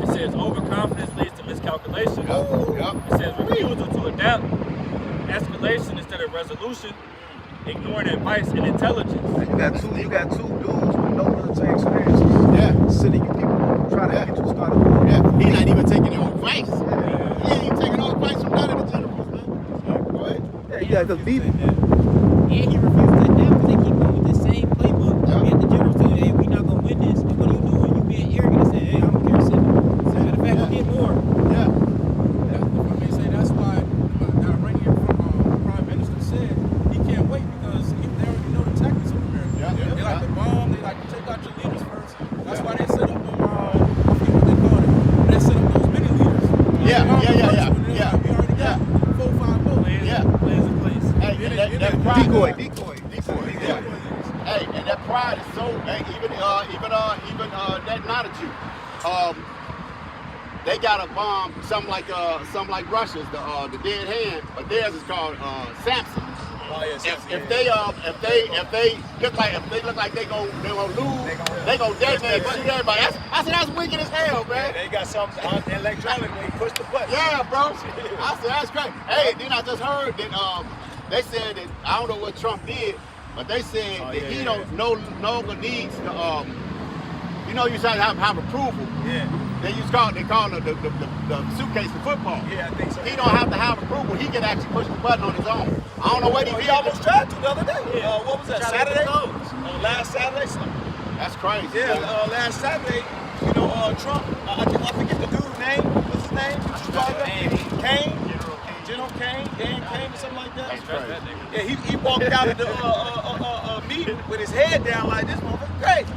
S2: It says, "Overconfidence leads to miscalculation." It says, "Refusal to adapt, escalation instead of resolution, ignoring advice and intelligence."
S7: You got two dudes with no military experiences. Sending you people trying to get you started.
S6: Yeah, he's not even taking your advice. He ain't even taking no advice from none of the generals, man. Go ahead.
S7: Yeah, you got the beef.
S1: And he refused to adapt because they keep going with the same playbook. We had the generals tell you, hey, we not gonna win this. And what are you doing? You being arrogant and saying, hey, I don't care, sit. Matter of fact, we'll get more.
S6: Yeah.
S8: If I may say, that's why right here from the Prime Minister said he can't wait because they already know the tactics of America. They like to bomb, they like to take out your leaders first. That's why they set up them, I forget what they call it. They set up those mini leaders. We already got 4 or 5 votes.
S2: Plays in place.
S6: Hey, that pride.
S7: Decoy.
S6: Yeah. Hey, and that pride is so. Hey, even that not a Jew. They got a bomb, something like Russia's, the dead hand, but theirs is called Samson.
S3: Oh, yes,
S6: If they look like they gonna lose, they gonna detonate and shoot everybody. I said that's wicked as hell, man.
S3: They got something electronic when you push the button.
S6: Yeah, bro. I said that's crazy. Hey, then I just heard that they said that I don't know what Trump did, but they said that he don't no longer needs the you know you try to have approval.
S3: Yeah.
S6: They call it the suitcase of football.
S3: Yeah, I think so.
S6: He don't have to have approval. He can actually push the button on his own. I don't know what he did.
S3: He almost tried to the other day. What was that? Saturday? Last Saturday?
S6: That's crazy.
S3: Yeah, last Saturday, you know, Trump, I forget the dude's name. What's his name? Kane? General Kane? Dan Kane or something like that?
S6: That's crazy.
S3: Yeah, he walked out of the meeting with his head down like this motherfucker crazy.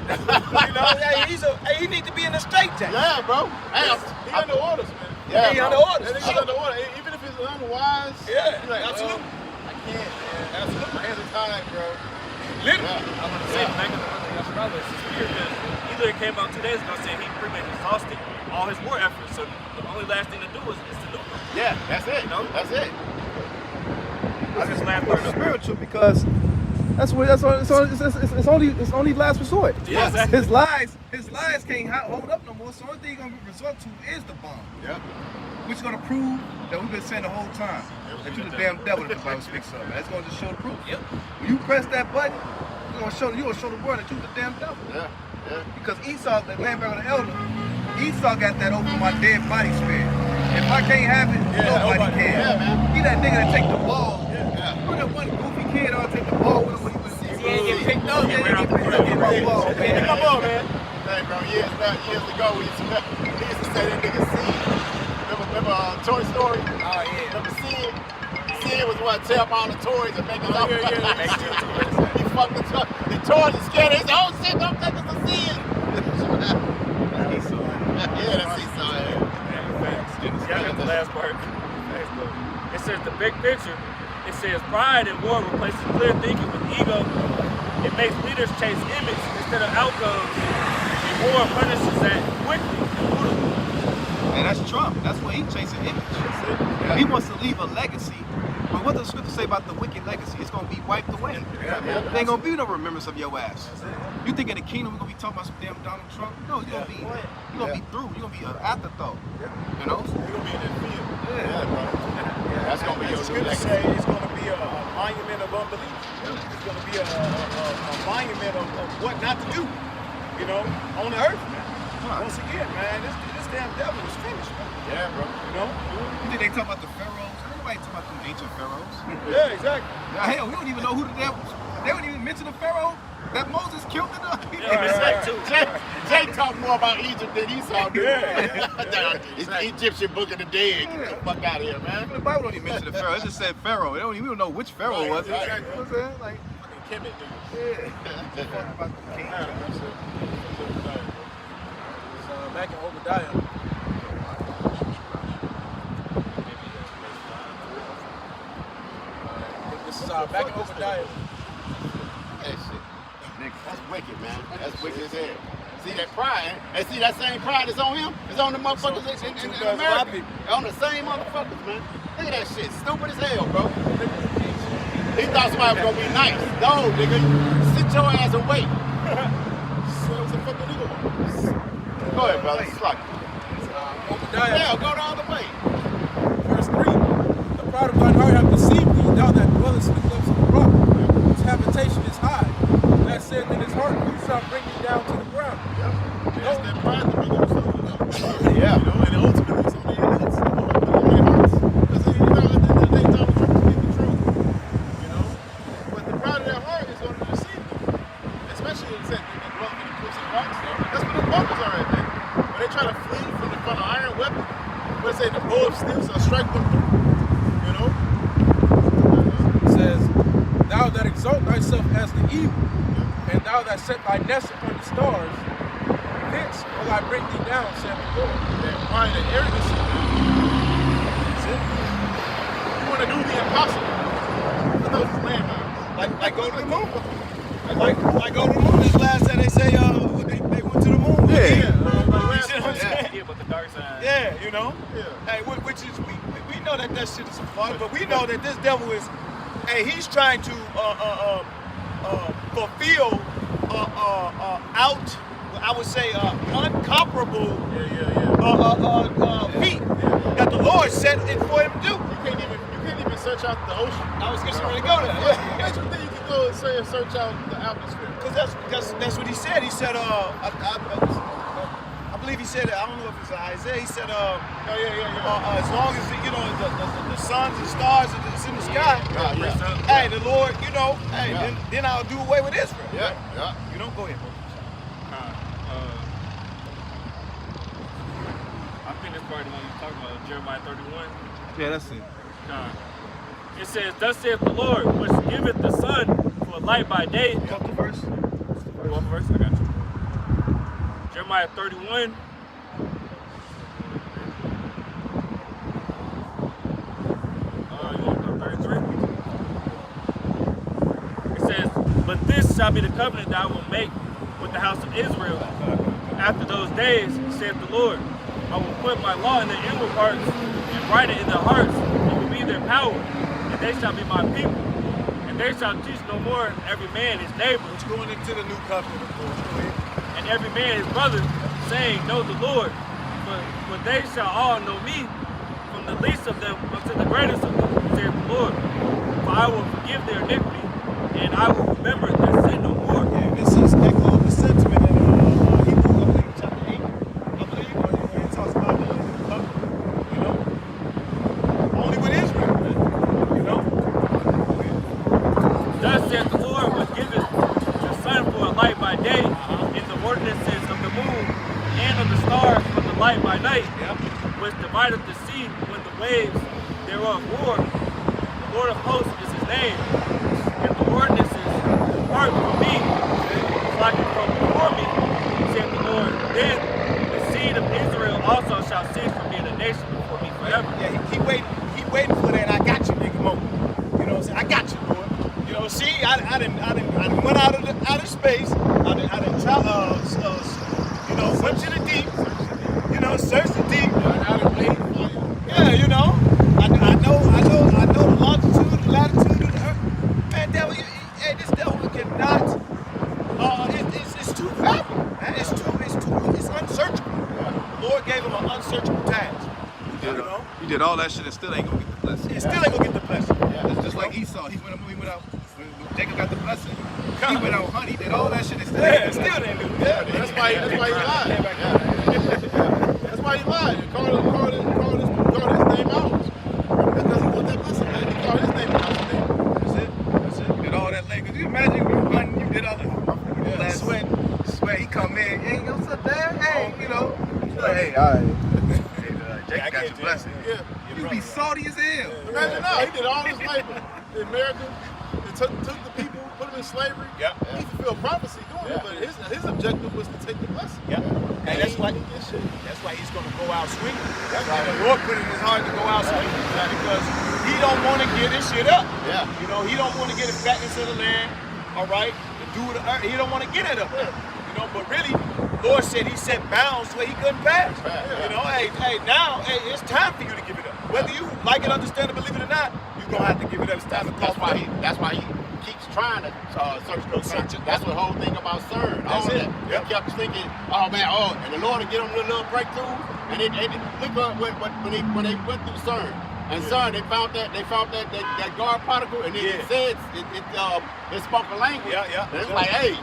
S3: You know, he need to be in the straight jacket.
S6: Yeah, bro. Hey,
S3: He under orders, man.
S6: Yeah,
S3: he
S6: bro.
S3: under orders.
S5: He's under order. Even if it's unwise,
S3: Yeah,
S5: you're like,
S3: absolutely.
S5: I can't, man. Absolutely. My hands are tied, bro.
S3: Literally.
S2: I'm going to say back in the Australia, he literally came out 2 days ago saying he pretty much exhausted all his war efforts. So the only last thing to do is to nuke him.
S6: Yeah, that's it.
S2: No?
S6: That's it.
S2: I just laughed
S7: It's spiritual because it's only last resort.
S2: Yeah, exactly.
S7: His lies can't hold up no more. So the only thing you're gonna resort to is the bomb.
S6: Yeah.
S7: Which is gonna prove that we've been saying the whole time that you're the damn devil that the Bible speaks of. That's gonna just show the proof.
S2: Yep.
S7: When you press that button, you're gonna show the world that you're the damn devil.
S6: Yeah. Yeah.
S7: Because Esau, the Lamberg of the elder, Esau got that over my dead body spirit. If I can't have it, nobody can.
S6: Yeah, man.
S7: He that nigga that take the ball.
S6: Yeah.
S7: Put that one goofy kid on take the ball with him when he was
S1: He ain't get picked up.
S7: He ain't get picked up. Get ball, man.
S6: Come on, man. Hey, bro, years ago, we used to say that nigga Sid. Remember Toy Story?
S1: Oh, yeah.
S6: Remember Sid? Sid was what, tear up all the toys and make it up. He fucked the toys and scared his own shit. Don't take us to Sid. Yeah, that's Esau.
S2: Yeah, I got the last part. It says the big picture. It says pride in war replaces clear thinking with ego. It makes leaders chase image instead of outcomes. And war punishes that quickly and brutally.
S5: And that's Trump. That's what he's chasing image. He wants to leave a legacy. But what does the scripture say about the wicked legacy? It's going to be wiped away. There ain't going to be no remembrance of your ass. You think in the kingdom we're going to be talking about some damn Donald Trump? No, you're going to be through. You're going to be an afterthought. You know?
S7: You're gonna be in that field.
S6: That's gonna be your
S7: It's
S6: new
S7: good to
S6: legacy.
S7: say it's gonna be a monument of unbelief. It's gonna be a monument of what not to do, you know, on the earth, man. Once again, man, this damn devil is finished, man.
S6: Yeah, bro.
S7: You know?
S5: You think they talk about the pharaohs? Nobody talk about the ancient pharaohs.
S7: Yeah, exactly.
S5: Now, hell, we don't even know who the devil. They don't even mention the pharaoh that Moses killed it up.
S6: Jay talk more about Egypt than Esau do.
S7: Yeah.
S6: It's the Egyptian book of the dead. Get the fuck out of here, man.
S5: The Bible don't even mention the pharaoh. It just said pharaoh. We don't know which pharaoh was it.
S6: Right.
S5: You know what I'm saying? Like,
S7: Kemet, dude.
S5: yeah. Talk about the king.
S8: Back in Obadiah. This is back in Obadiah.
S6: That shit. That's wicked, man. That's wicked as hell. See that pride, and see that same pride that's on him, is on the motherfuckers in America. On the same motherfuckers, man. Look at that shit. Stupid as hell, bro. He thought somebody was gonna be nice. No, nigga. Sit your ass and wait. Go ahead, brother. It's like,
S8: Obadiah.
S6: yeah, go the other way.
S8: Verse 3. The pride of thine heart hath deceived thee, thou that dwellest in the clefts of the rock, whose habitation is high. That saith in his heart, who shall bring thee down to the ground?
S7: That's that pride that brother was talking about.
S6: Yeah.
S7: You know, and ultimately it's on the hearts. On their hearts. Because you know, at the end of the day, Donald Trump is the truth. You know? But the pride of their heart is going to deceive them. Especially when it said they dwell in the cliffs and rocks. That's where the bunkers are at, man. When they try to flee from an iron weapon, when they say the bow of steel shall strike them through. You know?
S8: It says, thou that exalt thyself as the evil, and thou that set thy nest upon the stars, thence will I bring thee down, saith the Lord.
S7: That pride and arrogance. That's it. You want to do the impossible. Put those landmines.
S3: Like go to the moon. Like go to the moon. This last time they say they went to the moon.
S7: Yeah.
S3: You see what I'm saying?
S2: Yeah, but the dark side.
S3: Yeah, you know.
S7: Yeah.
S3: Hey, which is we know that shit is a fun, but we know that this devil is. Hey, he's trying to fulfill I would say uncomparable feat that the Lord set it for him to do.
S7: You can't even search out the ocean.
S3: I was just ready to go there.
S7: What you think you can go and say and search out the atmosphere?
S3: Because that's what he said. He said I believe he said, I don't know if it's Isaiah, he said as long as the suns and stars is in the sky, hey, the Lord, then I'll do away with Israel.
S6: Yeah.
S3: You know, go ahead.
S2: I think that's probably the one you're talking about, Jeremiah 31.
S5: Yeah, that's it.
S2: It says, thus saith the Lord, which giveth the sun for a light by day.
S3: Come to verse.
S2: One verse, I got you. Jeremiah 31. You want to go 33? It says, but this shall be the covenant that I will make with the house of Israel. After those days, saith the Lord, I will put my law in their inward parts and write it in their hearts. It will be their power, and they shall be my people. And they shall teach no more every man his neighbor,
S3: It's going into the new covenant, of course. Go ahead.
S2: and every man his brother, saying, know the Lord. For they shall all know me, from the least of them unto the greatest of them, saith the Lord. For I will forgive their iniquity, and I will remember their sin no more.
S3: Yeah, this is echo of the sentiment in Hebrews, I believe, chapter 8. I believe, where it talks about the new covenant. You know, only with Israel. You know.
S2: Thus saith the Lord, which giveth the sun for a light by day, and the ordinances of the moon and of the stars for the light by night, which divideth the sea when the waves thereof roar. The Lord of hosts is his name, and the ordinances depart from me, flocking from before me, saith the Lord. Then the seed of Israel also shall cease from being a nation before me forever.
S3: Yeah, he waiting for that. I got you, nigga, moment. You know what I'm saying? I got you, Lord. You know, see, I didn't went out of space. I didn't went to the deep. You know, search the deep.
S5: that shit and still ain't gonna get the blessing.
S7: It still ain't gonna get the blessing.
S5: It's just like Esau. He went out. When Jacob got the blessing, he went out hunting. He did all that shit and still.
S7: Yeah, still didn't do it.
S6: Yeah, that's why he lied. That's why he lied. He called his name out. That's because he want that blessing, man. He called his name out.
S7: That's it.
S5: You did all that labor. Could you imagine you hunting? You did all that.
S7: Sweat.
S5: He come in. Hey, what's up, Dad? Hey, you know. Like, hey, all right. Jacob got your blessing.
S6: Yeah.
S5: You be salty as hell.
S6: Imagine now, he did all this labor in America. It took the people, put them in slavery.
S7: Yeah.
S6: He fulfilled prophecy doing it, but his objective was to take the blessing.
S7: Yeah. And that's why he's gonna go out swinging. And the Lord put it in his heart to go out swinging because he don't want to get his shit up.
S6: Yeah.
S7: You know, he don't want to get it back into the land. All right. To do the earth. He don't want to get it up there. You know, but really, Lord said he set bounds where he couldn't pass. You know, now it's time for you to give it up. Whether you like it, understand it, believe it or not, you're gonna have to give it up. It's time to
S6: That's why he keeps trying to search those things. That's the whole thing about CERN. All
S7: That's it.
S6: that. He kept thinking, oh man, and the Lord will get them little breakthroughs. And look at when they went through CERN. And CERN, they found that guard particle, and it said it spoke a language.
S7: Yeah.
S6: And it's like, hey,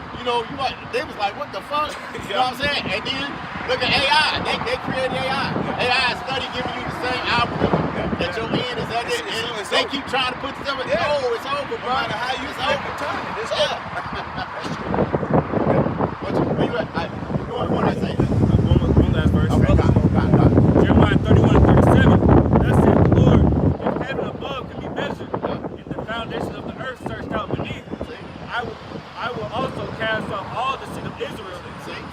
S6: they was like, what the fuck? You know what I'm saying? And then look at AI. They created AI. AI study giving you the same algorithm that your end is at it. And they keep trying to put stuff in. Oh, it's over, bro.
S7: No matter how you flip the time, it's over.
S6: Where you at? What did I say?
S2: One last verse.
S6: Okay, got it.
S2: Jeremiah 31:37. Thus saith the Lord, if heaven above can be measured, if the foundations of the earth searched out beneath, I will also cast off all the seed of Israel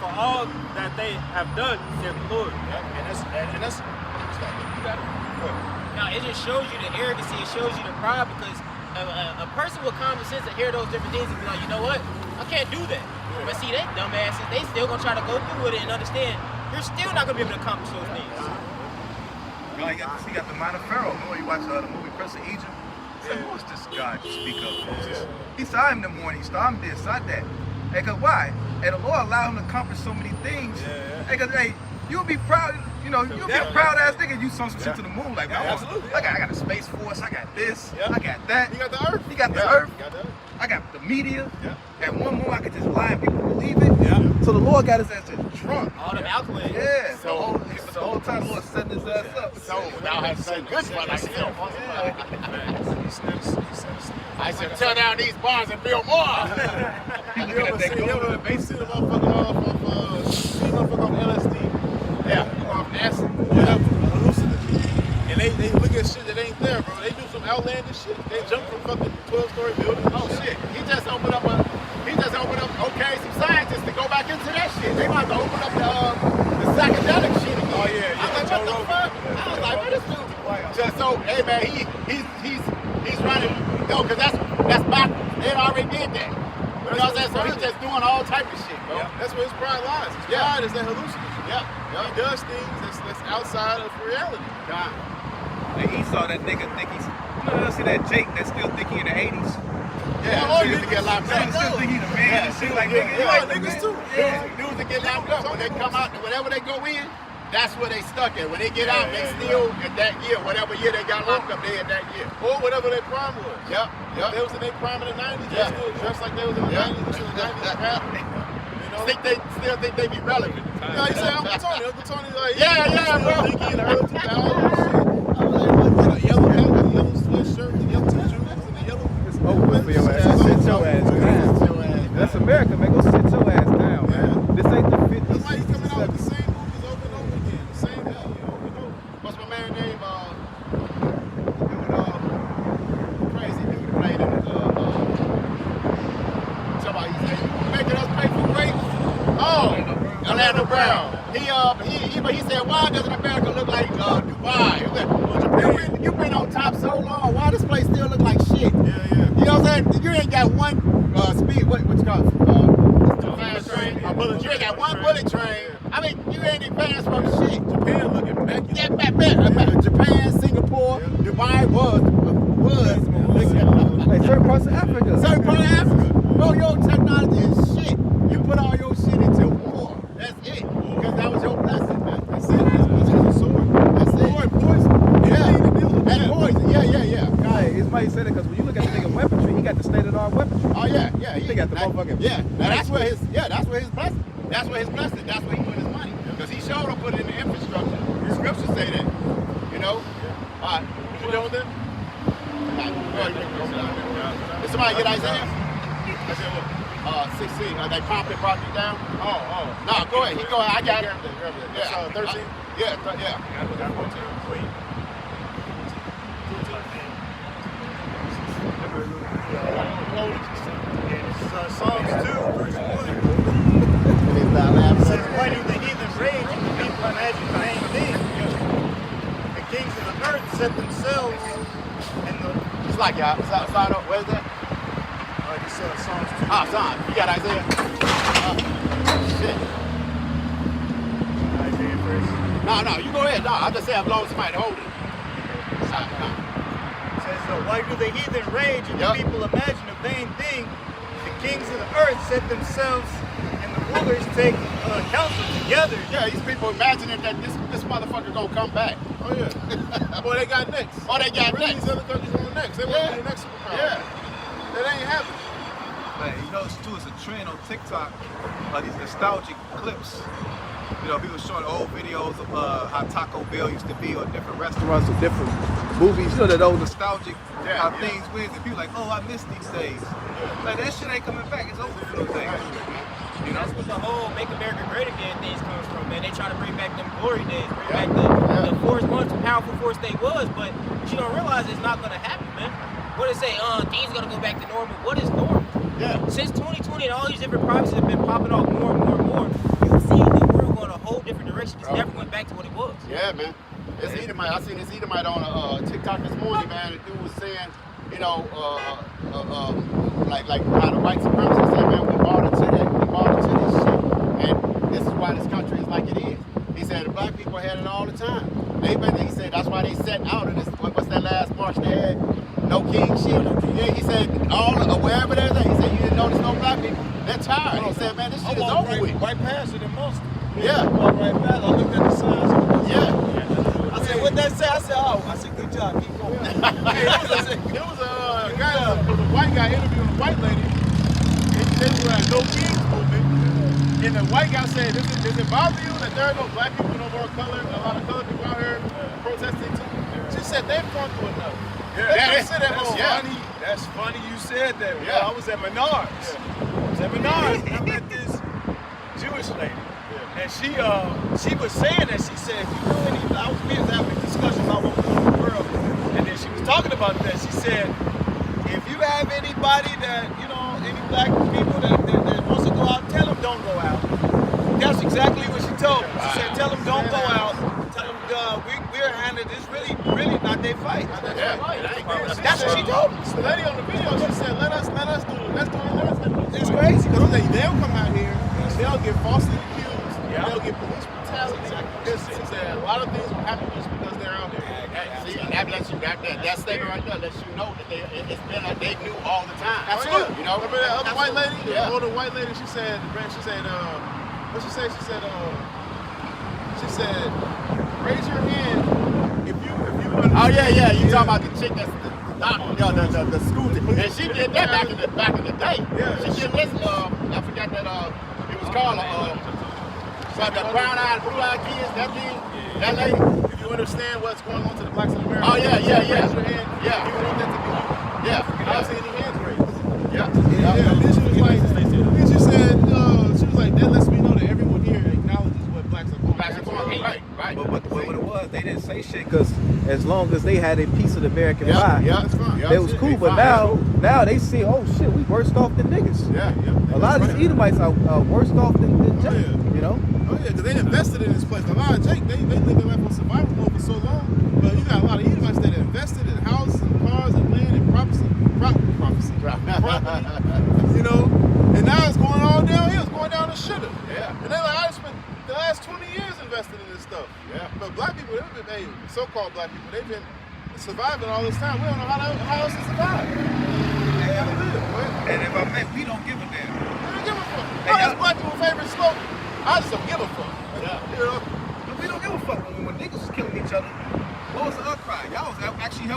S2: for all that they have done, saith the Lord.
S7: And that's
S1: Now, it just shows you the arrogancy. It shows you the pride because a person with common sense to hear those different things and be like, you know what? I can't do that. But see, they dumbasses, they still gonna try to go through with it and understand you're still not gonna be able to accomplish those things.
S5: You know, he got the mind of Pharaoh. Remember you watch the movie Prince of Egypt? He said, who is this God to speak of Moses? He saw him in the morning, he saw him this, saw that. Hey, cause why? And the Lord allowed him to accomplish so many things. Hey, cause you'll be proud, you'll be a proud ass nigga. You sung some shit to the moon, like,
S7: absolutely.
S5: I got the Space Force, I got this, I got that.
S6: You got the earth.
S5: He got the earth. I got the media. And one more I could just lie and people believe it. So the Lord got his ass just drunk.
S1: All them alcohol.
S5: Yeah. So the whole time the Lord setting his ass up.
S6: So thou hast done good for thyself. I said, tear down these barns and build more.
S5: You ever seen
S6: the motherfucker on LSD? Yeah. Off acid. Hallucinogen. And they look at shit that ain't there, bro. They do some outlandish shit. They jump from fucking 12-story buildings. Oh shit. He just opened up some scientists to go back into that shit. They might have to open up the psychedelic shit again.
S7: Oh yeah.
S6: I was like, what the fuck? I was like, what is this? Just so, hey man, he's running. No, cause that's backwards. They already did that. You know what I'm saying? So he's just doing all type of shit, bro. That's where his pride lies. His pride is that hallucinogen. He does things that's outside of reality.
S5: And Esau, that nigga think he's, see that Jake that still think he in the 80s?
S6: Yeah, dudes to get locked up.
S5: Still think he the man and shit like that.
S6: Yeah, niggas too. Dudes to get locked up. When they come out, whenever they go in, that's where they stuck at. When they get out, they still at that year. Whatever year they got locked up, they at that year. Or whatever their prime was. Yep. They was in their prime in the 90s. They still dressed like they was in the 90s. Until the 90s happened. They still think they be relevant.
S7: Yeah, you say Uncle Tony like
S6: bro.
S7: Thinking in the early 2000s. I was like, what? A yellow hat, a yellow sweatshirt, the yellow t-shirts, and the yellow.
S9: It's over for your ass. Sit your ass down. That's America, man. Go sit your ass down, man. This ain't the 50s.
S7: That's why he's coming out with the same movies over and over again. The same hell, over and over.
S6: What's my man's name? Crazy dude played in somebody said, you making us pay for grapes? Oh, Orlando Brown. He said, why doesn't America look like Dubai? You've been on top so long. Why this place still look like shit?
S7: Yeah.
S6: You know what I'm saying? You ain't got one speed. What's it called? Fast train. You ain't got one bullet train. I mean, you ain't advanced from shit.
S7: Japan looking back.
S6: Yeah, Japan, Singapore, Dubai was.
S9: Like certain parts of Africa.
S6: Certain part of Africa. Bro, your technology is shit. You put all your shit into war. That's it. Because that was your blessing, man. That's it. That's a sword. That's it.
S7: Poison.
S6: Yeah.
S9: why he said it, because when you look at the nigga weaponry, he got the state-of-the-art weaponry.
S6: Oh yeah.
S9: He got the motherfucking.
S6: Yeah, now that's where his blessing. That's where his blessing. That's where he put his money. Because he showed up put it in the infrastructure. The scriptures say that. You know? All right. What you doing with them? Did somebody get Isaiah?
S3: Isaiah what?
S6: 16. They pumping brought you down.
S3: Oh.
S6: No, go ahead. He go ahead. I got it.
S3: Yeah. 13?
S6: Yeah.
S4: Psalms 2, verse 1. Says, why do the heathen rage and the people imagine vain things? The kings of the earth set themselves and the...
S6: It's like y'all. Sign up. Where's that?
S4: Just Psalms 2.
S6: Son. You got Isaiah? Shit.
S4: Isaiah first.
S6: No, you go ahead. No, I just say as long as somebody hold it.
S4: Says, why do the heathen rage and the people imagine a vain thing? The kings of the earth set themselves and the rulers take counsel together.
S6: Yeah, these people imagining that this motherfucker gonna come back.
S3: Oh, yeah. Boy, they got next.
S6: Oh, they got
S3: Really,
S6: next.
S3: these other countries on the next. They want to be the next superpower.
S6: Yeah.
S3: That ain't happening.
S5: Man, you know, too, it's a trend on TikTok, these nostalgic clips. You know, people showing old videos of how Taco Bell used to be or different restaurants.
S9: Restaurants of different movies, you know, that old.
S5: Nostalgic, how things went, and people like, oh, I miss these days. Like, that shit ain't coming back. It's over for those days.
S1: You know, that's what the whole Make America Great Again things comes from, man. They try to bring back them glory days, bring back the force, once powerful force they was, but you don't realize it's not gonna happen, man. What they say, things gonna go back to normal. What is normal?
S6: Yeah.
S1: Since 2020 and all these different prophecies have been popping off more and more and more, you see the world going a whole different direction. It's never went back to what it was.
S6: Yeah, man. This Edomite, I seen this Edomite on TikTok this morning, man. The dude was saying, you know, like how the white supremacists said, man, we bought into this shit, and this is why this country is like it is. He said the black people had it all the time. He said that's why they set out of this. What's that last march they had? No king shit. Yeah, he said wherever they're there. He said you didn't notice no black people. They're tired. He said, man, this shit is over with.
S3: Right past it in Monster.
S6: Yeah.
S3: I walked right past. I looked at the signs.
S6: Yeah.
S3: I said, what that say? I said, good job, keep going. There was a guy, a white guy interviewing a white lady. And they were at No Kings movement. And the white guy said, does it bother you that there are no black people, no more color, a lot of colored people out here protesting too? She said, they're funky enough. I said, that's funny you said that.
S6: Yeah.
S3: I was at Menards. I was at Menards, and I met this Jewish lady. And she was saying that, she said, if you know any, we was having a discussion about what was in the world, and then she was talking about that. She said, if you have anybody that, you know, any black people that wants to go out, tell them don't go out. That's exactly what she told me. She said, tell them don't go out. Tell them we're handling this really not their fight. That's what she told me. The lady on the video, she said, let's do it. It's crazy because they'll come out here, they'll get falsely accused, they'll get police brutality. She said a lot of things will happen just because they're out there.
S6: See, and that lets you, that statement right there lets you know that it's been like they knew all the time.
S3: Absolutely.
S6: You know?
S3: Remember that other white lady?
S6: Yeah.
S3: The older white lady, she said, what she say? She said, raise your hand if you
S6: Oh yeah, you talking about the chick that's the school teacher. And she did that back in the day.
S3: Yeah.
S6: She did this, I forgot that it was called the brown-eyed, blue-eyed kids, that thing, that lady.
S3: If you understand what's going on to the blacks in America.
S6: Oh yeah.
S3: Raise your hand.
S6: Yeah.
S3: You want that to be you.
S6: Yeah.
S3: I don't see any hands raised.
S6: Yeah.
S3: Then she was like, she was like, that lets me know that everyone here acknowledges what blacks are going through.
S6: Right.
S5: But what it was, they didn't say shit.
S9: Because as long as they had a piece of the American pie,
S3: That's fine.
S9: it was cool. But now they see, oh shit, we worse off than niggas.
S3: Yeah.
S9: A lot of these Edomites are worse off than Jake, you know?
S3: Oh yeah, because they invested in this place. A lot of Jake, they lived their life on survival mode for so long. But you got a lot of Edomites that invested in houses and cars and land and property. You know? And now it's going all downhill. It's going down the shitter.
S6: Yeah.
S3: And they're like, I spent the last 20 years invested in this stuff.
S6: Yeah.
S3: But black people, so-called black people, they've been surviving all this time. We don't know how else to survive.
S5: And if I may, we don't give a damn.
S3: We don't give a fuck. That's black people's favorite slogan. I just don't give a fuck.
S6: Yeah.
S3: You know?
S5: But we don't give a fuck when niggas was killing each other. What was the outcry? Y'all was actually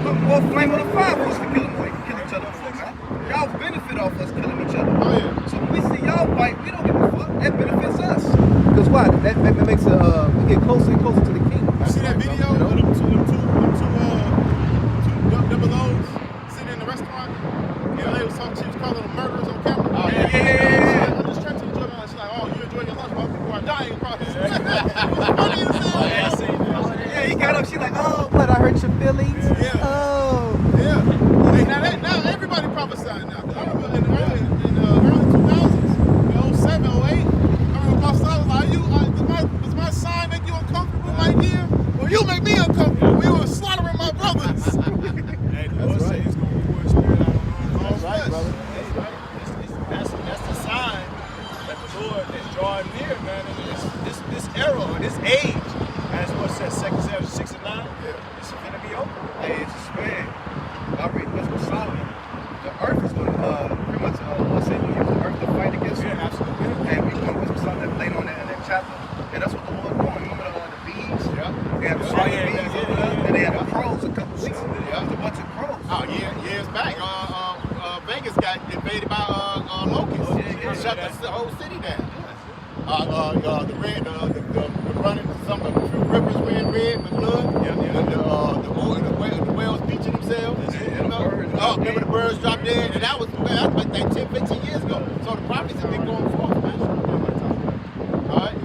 S10: Put more flame on the fire for us to kill each other for, man. Y'all benefit off us killing each other.
S5: Oh yeah.
S10: So when we see y'all fight, we don't give a fuck. That benefits us. Because why? That makes we get closer and closer to the kingdom.
S5: You see that video of them two double O's sitting in the restaurant? And the lady was talking, she was calling them murderers on camera.
S10: Oh, yeah.
S5: I'm just trying to enjoy my lunch. She's like, oh, you enjoying your lunch while people are dying across the street. Funny as hell.
S7: Yeah, I seen that.
S10: Yeah, he got up. She's like, oh, but I hurt your feelings.
S5: Yeah.
S10: Oh.
S5: Yeah. Hey, now everybody prophesying now. I remember in the early 2000s, 07, 08, I remember Pastor was like, does my sign make you uncomfortable, my dear? Well, you make me uncomfortable. We were slaughtering my brothers.
S7: Hey, the Lord said he's going to pour his spirit out on all
S5: That's right, brother.
S7: That's the sign that the Lord is drawing near, man. And this era, this age, as what says 2 Samuel 6 and 9, it's going to be over.
S10: Hey, it's just, man. I read this with Solomon. The earth is going to pretty much, let's say, use the earth to fight against
S7: Yeah, absolutely.
S10: And we going with Solomon later on in that chapter. And that's what the Lord doing. Remember the bees? Yeah. They had the bees over there. And they had the crows a couple weeks ago. There was a bunch of crows.
S6: Oh, years back, Vegas got invaded by locusts. Shut the whole city down. The running, some of the rivers ran red with blood. The whales beaching themselves. Remember the birds dropped dead? And that was like 10, 15 years ago. So the prophecies have been going forth, man. All right?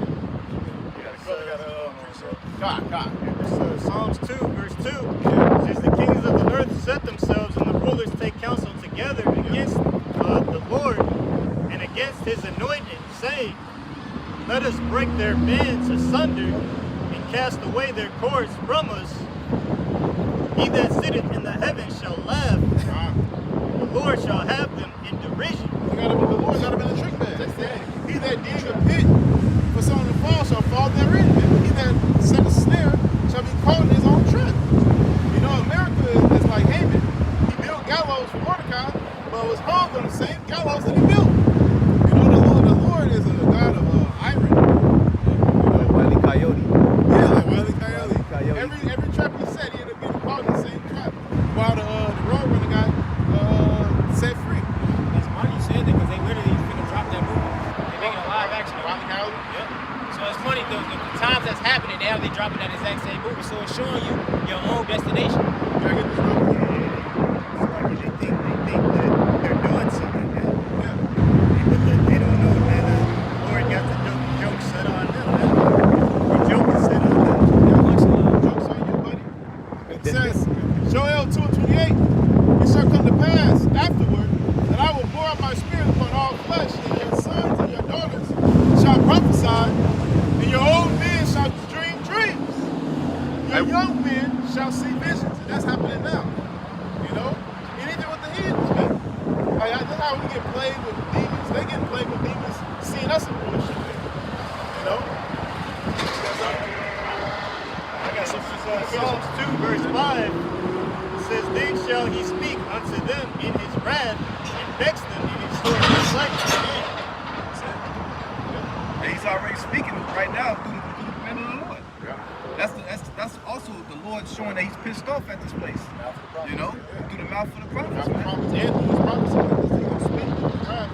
S4: So Psalms 2, verse 2 says, the kings of the earth set themselves, and the rulers take counsel together against the Lord and against his anointed, saying, let us break their bands asunder and cast away their cords from us. He that sitteth in the heavens shall laugh. The Lord shall have them in derision.
S5: The Lord got him in the trick bag. He that dig a pit for someone to fall shall fall therein. And he that set a snare shall be caught in his own trap. You know, America is like Haman. He built gallows for Mordecai, but was hung on the same gallows that he built. You know, the Lord is a God of irony.
S10: Like Wile E. Coyote.
S5: Yeah, like Wile E. Coyote.
S10: Coyote.
S5: Every trap he set, he ended up getting caught in the same trap. While the road runner got set free.
S1: That's funny you said that because they literally finna drop that movie. They're making a live action.
S5: Wile E. Coyote?
S1: Yep. So it's funny, the times that's happening now, they dropping that exact same movie. So it's showing you your own destination.
S5: Can I get this real quick?
S4: They think that they're doing something now. Yeah. But they don't know that the Lord got the joke set on them. The joke is set on them.
S5: Joke's on you, buddy. It says, Joel 2:28, it shall come to pass afterward that I will pour out my spirit upon all flesh, and your sons and your daughters shall prophesy, and your old men shall dream dreams. Your young men shall see visions. And that's happening now. You know? Anything with the heathens, man. Like, that's how we get played with demons. They get played with demons seeing us in bullshit, man. You know?
S7: I got some
S4: Psalms 2, verse 5 says, then shall he speak unto them in his wrath, and vex them in his sore displeasure.
S10: And he's already speaking right now through the command of the Lord. That's also the Lord showing that he's pissed off at this place. You know, through the mouth of the prophets. Man.
S5: And through his prophecy, because he's going to speak in his wrath.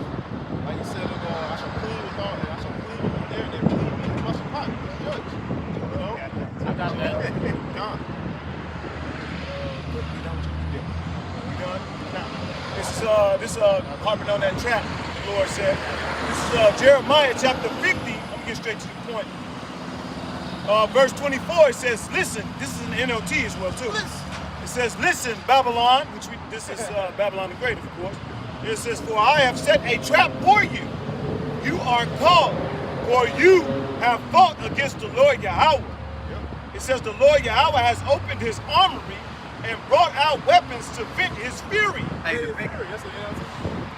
S5: Like he said, I shall plead with all, and I shall plead with them there, and they believe me in the rushing pot. Judge. You know?
S1: I got that.
S5: God.
S7: We done? This is harping on that trap, the Lord said. This is Jeremiah chapter 50. Let me get straight to the point. Verse 24, it says, listen. This is an NLT as well, too. It says, listen, Babylon, this is Babylon the Great, of course. It says, for I have set a trap for you. You are called, for you have fought against the Lord Yahweh. It says, the Lord Yahweh has opened his armory and brought out weapons to vent his fury.
S10: Hey, the biggest,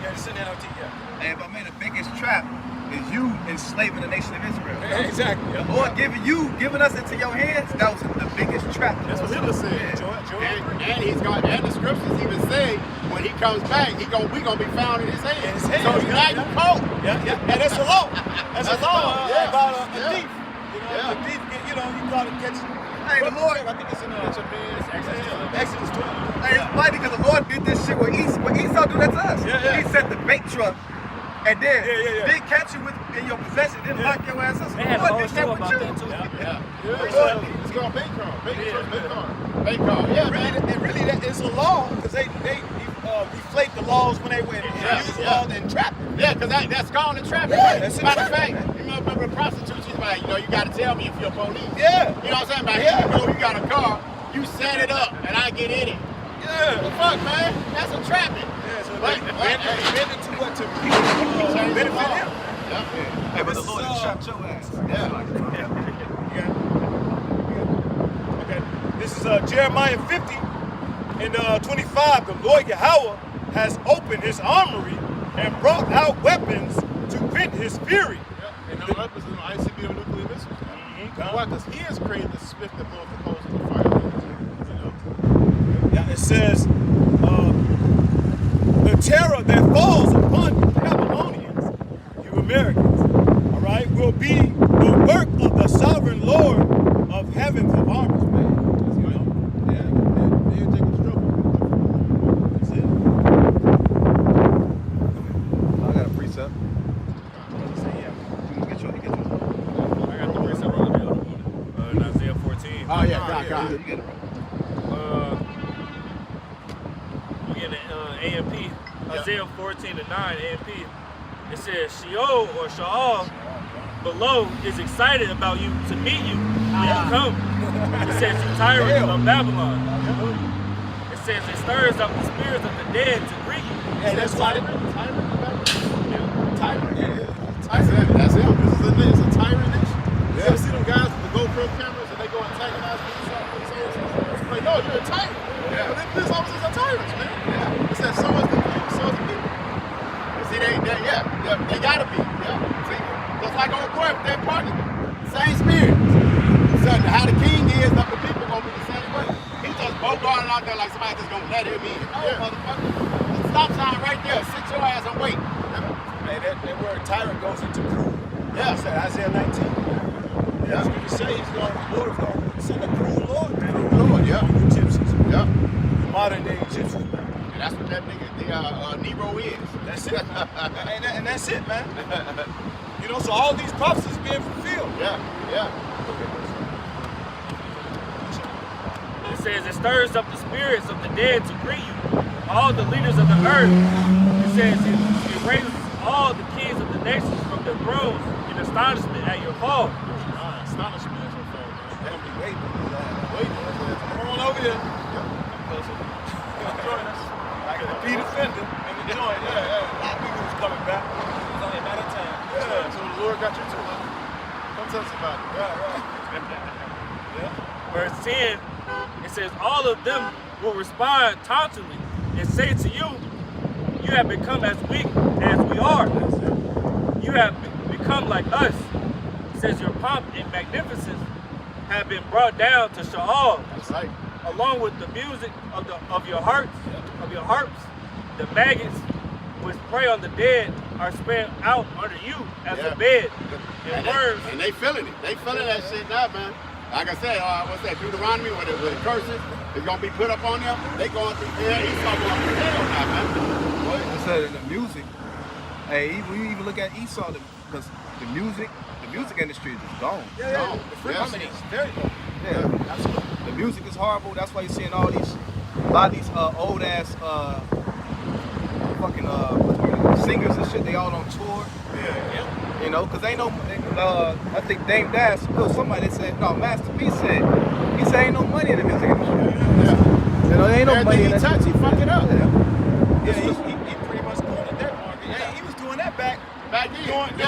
S7: Yeah, it's an NLT, yeah.
S10: hey, if I made the biggest trap is you enslaving the nation of Israel.
S7: Yeah, exactly.
S10: The Lord giving us into your hands, that was the biggest trap.
S5: That's what Hitler said.
S6: And the scriptures even say when he comes back, we gonna be found in his hands.
S7: In his hands,
S6: So now you caught.
S7: Yeah. And that's a law. That's a law
S6: Yeah.
S7: about a thief.
S6: Yeah.
S7: The thief, you got to catch.
S10: Hey, the Lord.
S7: I think it's in Exodus 12.
S10: Hey, it's funny because the Lord did this shit with Esau. When Esau do that to us.
S7: Yeah.
S10: He set the bait trap. And then
S7: Yeah.
S10: they catch you in your possession, then lock your ass up. So
S1: They had a
S10: the
S1: whole
S10: Lord did
S1: show
S10: that
S1: about
S10: with
S1: that
S10: you.
S1: too.
S6: It's called Bacon. Bacon. Yeah, man.
S7: And really, that is a law because they deflate the laws when they went and use laws and trap them.
S6: Yeah, because that's called a trap.
S7: Yeah, that's
S6: Matter of
S7: a
S6: fact,
S7: trap.
S6: you remember the prostitute, she's like, you got to tell me if you're police.
S7: Yeah.
S6: You know what I'm saying? But here you go, you got a car, you set it up, and I get in it.
S7: Yeah.
S6: The fuck, man? That's a trapping.
S7: Yeah, so
S6: But-
S7: bend it to what to
S6: Change the
S7: benefit
S6: law.
S7: him.
S6: Yeah.
S10: Hey, but the Lord has trapped your ass.
S7: Okay. This is Jeremiah 50 and 25. The Lord Yahweh has opened his armory and brought out weapons to vent his fury.
S5: And no weapons in ICBM nuclear missiles. Why? Because he has created the swift that blows the coals in the fire. You know?
S7: Now it says, the terror that falls upon you Babylonians, you Americans, all right, will be the work of the sovereign Lord of heavens of armies, man. You know?
S5: Yeah. They're taking trouble.
S7: That's it.
S9: I got a precept.
S2: I got the precept on the other one. In Isaiah 14.
S6: Oh, yeah, God.
S10: You get it right.
S2: We get AMP, Isaiah 14 and 9, AMP. It says, Sheol or Shaal below is excited about you to meet you when you come. It says, you tyrant of Babylon. It says, it stirs up the spirits of the dead to greet you.
S7: Hey, that's why
S5: That's him. This is a tyrant nation. You ever see them guys with the GoPro cameras and they go antagonize police officers? Like, no, you're a tyrant.
S6: Yeah.
S5: But then police officers are tyrants, man. Yeah. It says so is the people, so is the people.
S6: See, they gotta be. Yeah. See, just like on court, they're partners. Same spirit. So how the king is, the people gonna be the same way. He just bogarting out there like somebody just gonna let him in. No, motherfucker. The stop sign right there. Sit your ass and wait.
S7: Hey, that word tyrant goes into cruel.
S6: Yeah.
S7: He said Isaiah 19. Yeah. That's what he say. The Lord is going to send a cruel Lord.
S6: Lord, yeah.
S7: The Egyptians.
S6: Yeah.
S7: The modern day Egyptians.
S6: And that's what that nigga, Nero is.
S7: That's it. and that's it, man. You know, so all these prophecies being fulfilled.
S6: Yeah, yeah.
S2: It says, it stirs up the spirits of the dead to greet you, all the leaders of the earth. It says, it raises all the kings of the nations from their thrones in astonishment at your fall.
S5: Astonishment at your fall, man.
S7: They're going to be waiting.
S5: Wait,
S7: Come on over here. Join us. Like the Pete Defender and the joint. Yeah. A lot of people was coming back. It was only a matter of time.
S5: Yeah. So the Lord got you too, man. Come tell us about it.
S7: Right.
S2: Verse 10, it says, all of them will respond tauntingly and say to you, you have become as weak as we are. You have become like us. It says, your pomp and magnificence have been brought down to Sheol.
S5: That's right.
S2: Along with the music of your harps, the maggots which prey on the dead are spread out under you as a bed. And worms.
S6: And they feeling it. They feeling that shit now, man. Like I said, what's that, Deuteronomy, where the curses is going to be put up on them? They going through hell. He's going through hell now, man.
S9: Well, it said in the music. Hey, we even look at Esau, because the music industry is just gone.
S6: Yeah.
S7: The frequency is very low.
S9: Yeah, absolutely. The music is horrible. That's why you're seeing a lot of these old ass singers and shit. They all on tour.
S7: Yeah.
S9: You know, cause ain't no. I think Dame Dash, somebody said, no, Master P said, he said ain't no money in the music industry.
S6: Yeah.
S9: You know, there ain't no money in
S6: he
S9: that.
S6: touch, he fuck it up.
S7: Yeah, he pretty much going to that market. Yeah, he was doing that back
S6: then.
S7: during the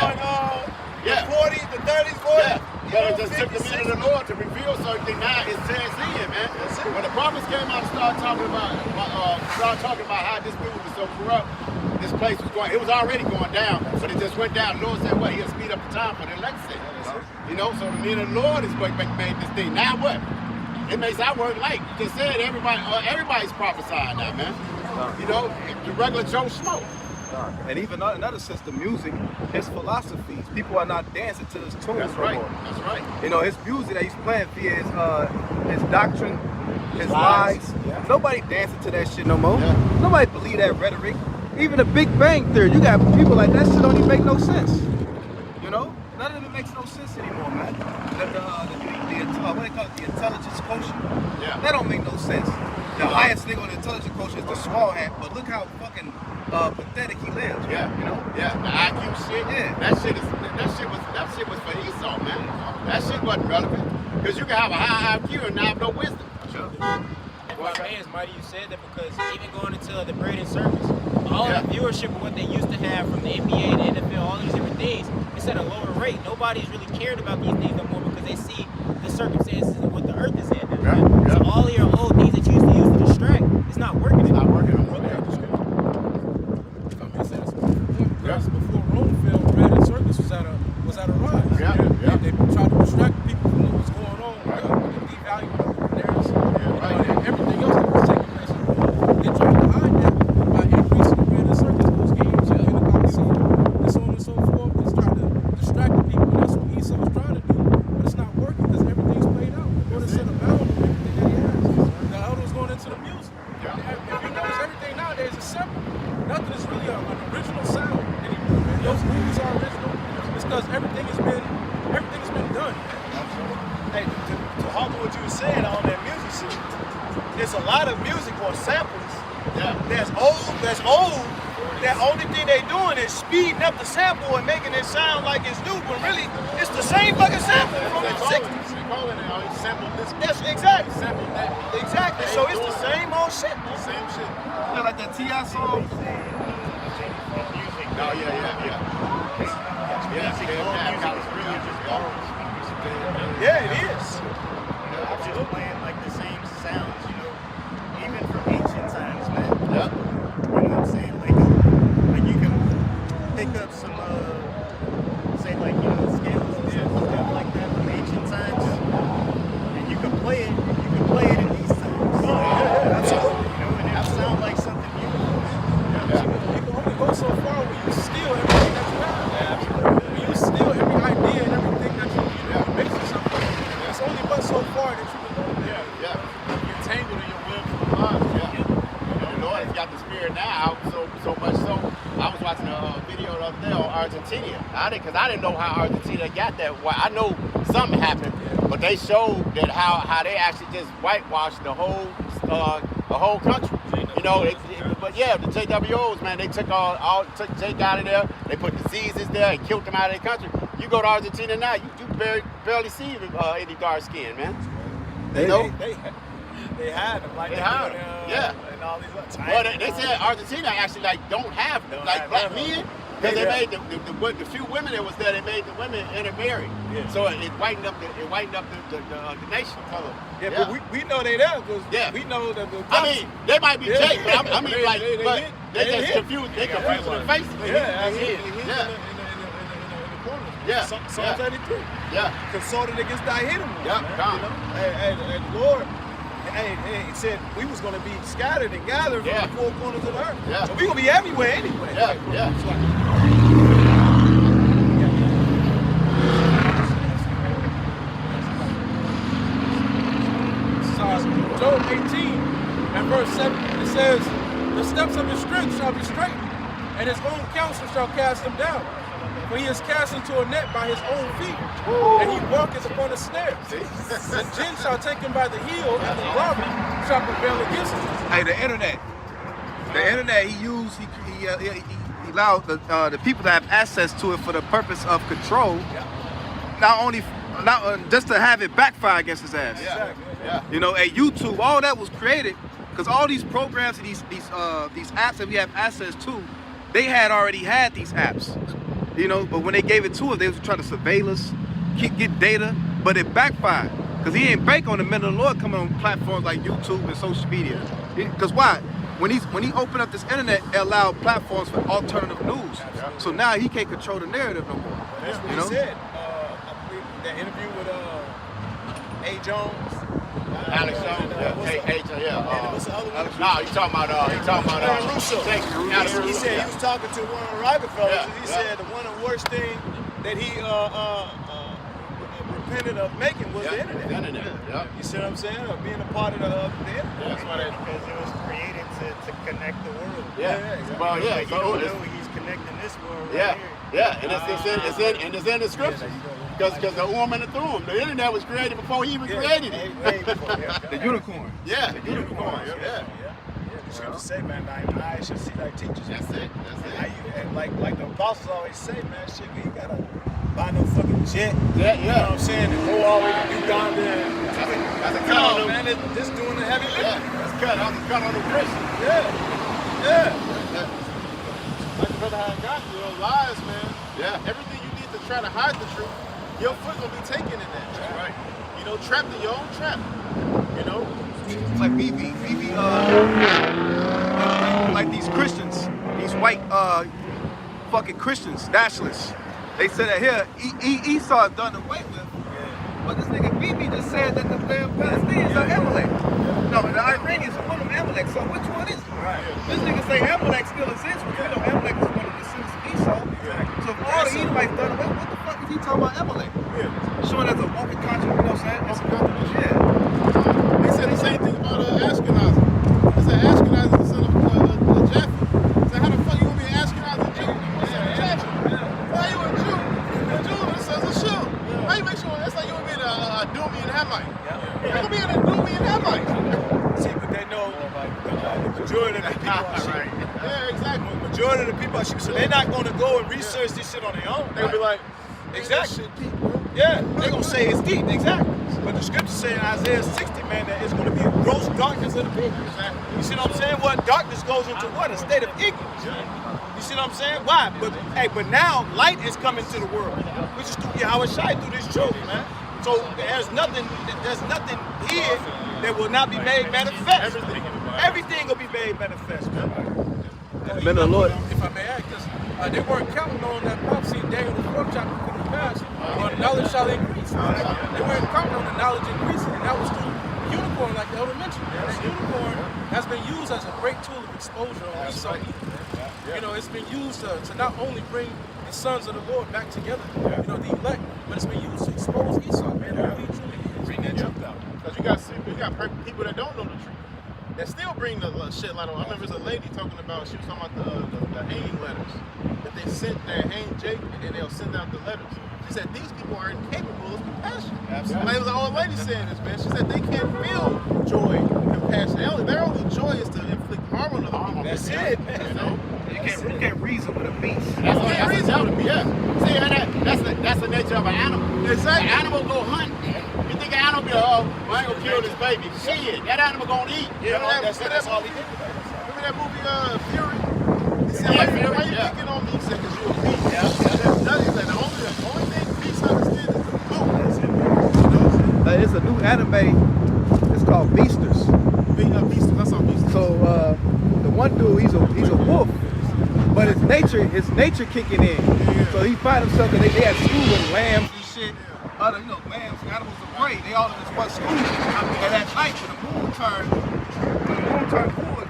S7: 40s, the 30s, 40s.
S6: But it just took the men of the Lord to reveal certain things. Now it's in, man. When the prophets came out and started talking about how this dude was so corrupt, this place was going, it was already going down, but it just went down. The Lord said, well, he'll speed up the time for the elect sake. You know, so the men of the Lord is what made this thing. Now what? It makes our work light. You just said everybody's prophesying now, man. You know, the regular Joe Schmo.
S9: And even another sense, the music, his philosophies. People are not dancing to his tunes
S6: That's
S9: no
S6: right.
S9: more.
S6: That's right.
S9: You know, his music that he's playing via his doctrine, his lies.
S3: Yeah.
S9: Nobody dancing to that shit no more.
S6: Yeah.
S9: Nobody believe that rhetoric. Even the Big Bang Theory, you got people like that shit don't even make no sense. You know? None of it makes no sense anymore, man. What they call it, the intelligence quotient?
S6: Yeah.
S9: That don't make no sense. The highest thing on the intelligence quotient is the small hat, but look how fucking pathetic he lives.
S6: Yeah,
S9: You know?
S6: yeah, the IQ shit.
S9: Yeah.
S6: That shit was for Esau, man. That shit wasn't relevant because you can have a high IQ and not have no wisdom.
S1: And for me, it's mighty you said that because even going into the Braden service, all
S6: Yeah.
S1: the viewership of what they used to have from the NBA, the NFL, all these different things, it's at a lower rate. Nobody's really cared about these things no more because they see the circumstances of what the earth is in.
S6: Yeah, yeah.
S1: So all your old things that you used to use to distract, it's not working
S6: It's not
S1: anymore.
S6: working on
S8: Because before Rome fell, bread and circus was at a rise.
S6: Yeah, yeah.
S8: They tried to distract people from what was going on, with the devaluing of the narratives, and everything else that was taking place. They tried to hide that by increasing the bread and circus, those games, in the Coliseum, and so on and so forth. It's trying to distract the people, and that's what Esau was trying to do. But it's not working because everything's played out. The Lord has set a bound on everything that he has. The elder's going into the music.
S6: Yeah.
S8: If you notice, everything nowadays is simple. Nothing is really an original sound anymore, man. Those movies are original. It's because everything has been done.
S3: Hey, to harp on what you were saying on that music shit, there's a lot of music or samples that's old. That only thing they doing is speeding up the sample and making it sound like it's new, but really it's the same fucking sample from the 60s.
S6: They call it now. He sampled this.
S3: Yes, exactly.
S6: He sampled that.
S3: Exactly. So it's the same old shit.
S6: Same shit.
S9: Yeah, like that T.I. song.
S6: No, yeah.
S3: Yeah, it is.
S4: Just playing like the same sounds, you know, even from ancient times, man.
S6: Yeah.
S4: You know what I'm saying? Like you can pick up some, say like, you know, scales and stuff like that from ancient times, and you can play it in these times.
S3: Absolutely.
S4: You know, and it'll sound like something beautiful.
S8: You can only go so far when you steal everything that you have. When you steal every idea and everything that you base something. It's only but so far that you can go there.
S6: Yeah.
S8: You're tangled in your web.
S6: The Lord has got the spirit now so much so. I was watching a video the other day on Argentina. I didn't know how Argentina got that. I know something happened, but they showed that how they actually just whitewashed the whole country. You know, but yeah, the JWOs, man, they took took Jake out of there. They put diseases there and killed them out of the country. You go to Argentina now, you barely see any dark skin, man.
S3: They had them like
S6: They had them, yeah.
S3: and all these other
S6: Well, they said Argentina actually don't have black men because they made the few women that was there. They made the women intermarry, so it whitened up the nation.
S3: Yeah, but we know they there because we know that.
S6: I mean, they might be Jake, but I mean, they just confused. They confused their faces.
S3: Yeah,
S6: in the
S3: Psalm 33.
S6: Yeah.
S3: Consulted against thy hidden one.
S6: Yeah,
S3: man,
S6: come.
S3: you know? And the Lord, he said we was going to be scattered and gathered from the four corners of the earth.
S6: Yeah.
S3: So we going to be everywhere anyway.
S6: Yeah.
S8: Job 18 and verse 7, it says, the steps of his strength shall be straightened, and his own counsel shall cast him down. For he is cast into a net by his own feet, and he walketh upon a snare. The gin shall take him by the heel, and the robber shall prevail against him.
S9: Hey, the internet, he allowed the people to have access to it for the purpose of control. Not just to have it backfire against his ass.
S6: Yeah.
S9: You know, at YouTube, all that was created because all these programs and these apps that we have access to, they already had these apps. You know, but when they gave it to us, they was trying to surveil us, get data, but it backfired because he ain't bank on the men of the Lord coming on platforms like YouTube and social media. Because why? When he opened up this internet, it allowed platforms for alternative news. So now he can't control the narrative no more.
S3: That's what
S9: you
S3: he
S9: know?
S3: said. That interview with A. Jones.
S6: Alex Jones. Yeah.
S7: What's the other one?
S6: No, he's talking about
S7: Aaron Russo.
S6: Alex
S7: He
S6: Russo.
S7: said he was talking to one of the Rockefellers,
S6: Yeah,
S7: and he
S6: yeah.
S7: said the one of the worst thing that he repented of making was the internet.
S6: Yeah.
S7: You see what I'm saying? Or being a part of the internet.
S6: That's why that.
S4: Because it was created to connect the world.
S6: Yeah. Well, yeah.
S4: Like, you
S6: So
S4: don't
S6: it's,
S4: know he's connecting this world
S6: yeah.
S4: right here.
S6: Yeah, and it's in the scriptures. Because the and the Thummim, the internet was created before he even created it.
S7: Way before, yeah.
S10: The unicorn.
S6: Yeah, the unicorn. Yeah.
S7: You should just say, man, I should see like teachers.
S6: That's it.
S7: And like the apostles always say, man, shit, you gotta buy no fucking jet.
S6: Yeah,
S7: You know what I'm saying? And go all the way to Uganda.
S6: That's a cut
S7: Come
S6: on
S7: on,
S6: them.
S7: man, it's doing the heavy lifting.
S6: Yeah, that's cut on the Christians.
S7: Yeah.
S3: Like the brother had got you know, lies, man.
S6: Yeah.
S3: Everything you need to try to hide the truth, your foot gonna be taken in that.
S6: That's right.
S3: You know, trapped in your own trap. You know?
S9: It's like like these Christians, these white fucking Christians, nationalists. They said that here, Esau is done away with. But this nigga BB just said that the Palestinians are Amalek. No, the Iranians are one of them Amalek, so which one is it? This nigga say Amalek still exists, but we know Amalek is one of the descendants of Esau. So if all the Edomites done away, what the fuck is he talking about Amalek? Showing as a walking contradiction, you know what I'm saying? It's a contradiction. Yeah.
S3: They said the same thing about Ashkenazi. They said Ashkenazi is the son of Jaffa. Said, how the fuck you gonna be an Ashkenazi Jew? They said Jaffa. Why you a Jew? A Jew is the son of Shem. How you make sure that's like you gonna be a Dumian Hamite? You gonna be a Dumian Hamite?
S7: See, but they know the majority of the people are sheep.
S3: Yeah, exactly.
S7: The majority of the people are sheep, so they're not gonna go and research this shit on their own.
S3: They'll be like,
S7: Exactly.
S3: shit deep, bro.
S7: Yeah, they're gonna say it's deep, exactly. But the scripture say in Isaiah 60, man, that it's gonna be a gross darkness of the people. You see what I'm saying? What darkness goes into what? A state of ignorance. You see what I'm saying? Why? But now light is coming to the world, which is through Yahweh Shai, through this truth, man. So there's nothing here that will not be made manifest. Everything will be made manifest, man.
S9: Men of the Lord.
S8: If I may add, because they weren't counting on that prophecy in Daniel the 4th chapter coming to pass, knowledge shall increase. They weren't counting on the knowledge increasing, and that was through the unicorn, like the elder mentioned. And that unicorn has been used as a great tool of exposure on Esau. You know, it's been used to not only bring the sons of the Lord back together, you know, the elect, but it's been used to expose Esau, man, who he truly is.
S3: Bring that truth out. Because you got people that don't know the truth. That still bring the shit light on. I remember there's a lady talking about, she was talking about the hanging letters. That they sent their hang Jake and then they'll send out the letters. She said these people are incapable of compassion. Absolutely. Like, it was an old lady saying this, man. She said they can't feel joy, compassion. Their only joy is to inflict harm on other people.
S7: That's it, man.
S3: You know?
S9: You can't reason with a beast.
S6: That's reason. Yeah. See, that's the nature of an animal.
S3: Exactly.
S6: An animal go hunt. You think an animal be, I ain't gonna kill this baby. Shit, that animal gonna eat.
S3: Yeah, that's all he did. Remember that movie Fury? He said, why you picking on me? He said, because you're a beast. He said, the only thing beasts understand is the blue. That's it. You know?
S9: It's a new anime. It's called Beasters.
S3: Beasters, that's all Beasters.
S9: So the one dude, he's a wolf, but his nature kicking in. So he find himself, cause they had school with lambs and shit. Other, lambs, animals of prey. They all in this one school. And at night, when the moon turned forward,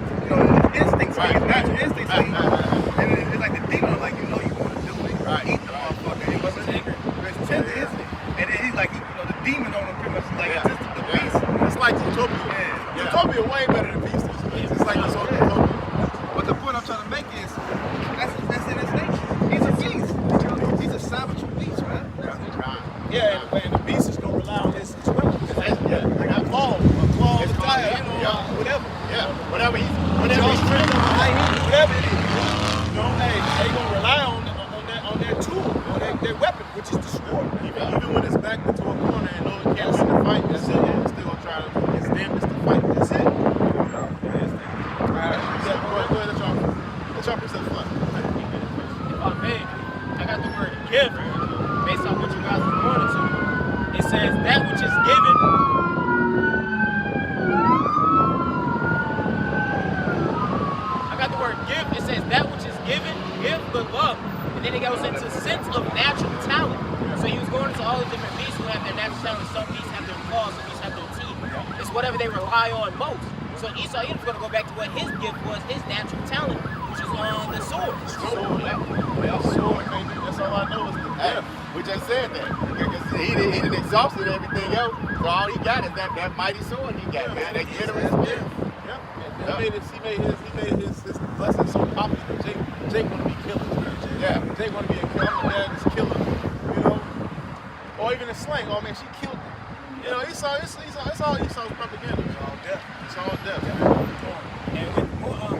S9: his instincts, his natural instincts, and it's like the demon, like you want to do it, eat the motherfucker. It wasn't it's tender instinct. And then he's like, the demon on him pretty much like just the beast.
S3: It's like Utopia. Utopia way better than Beasters. It's like this whole Utopia.
S9: But the point I'm trying to make is, that's in his nature. He's a beast. He's a savage beast, man.
S7: Yeah, and the beast is gonna rely on his weapons. Like a claw, a tire, whatever.
S6: Yeah, whatever he's
S7: whatever it is. They gonna rely on their tool, on their weapon, which is the sword.
S3: Even when it's backed into a corner and no one can't win the fight, that's it. It's still gonna try to. It's them. It's the fight. That's it. Go ahead. Let y'all present the flag.
S1: If I may, I got the word give based on what you guys were pointing to. It says that which is given. I got the word give. It says that which is given, give but love. And then it goes into sense of natural talent. So he was going into all the different beasts who have their natural talent. Some beasts have their claws, some beasts have their teeth. It It's whatever they rely on most. So Esau Edom's going to go back to what his gift was, his natural talent, which is the sword.
S6: Well, sword, baby. That's all I know is the gift. We just said that. Because he didn't exhausted everything else. So all he got is that mighty sword he got, man. That glittering spear.
S7: He made his blessing so popular. Jake want to be killers, man.
S6: Yeah.
S7: Jake want to be a killer. I'm the dad is killer. You know? Or even a slang. Oh man, she killed him. You know, it's all Esau's propaganda. It's all death. It's all death.
S1: And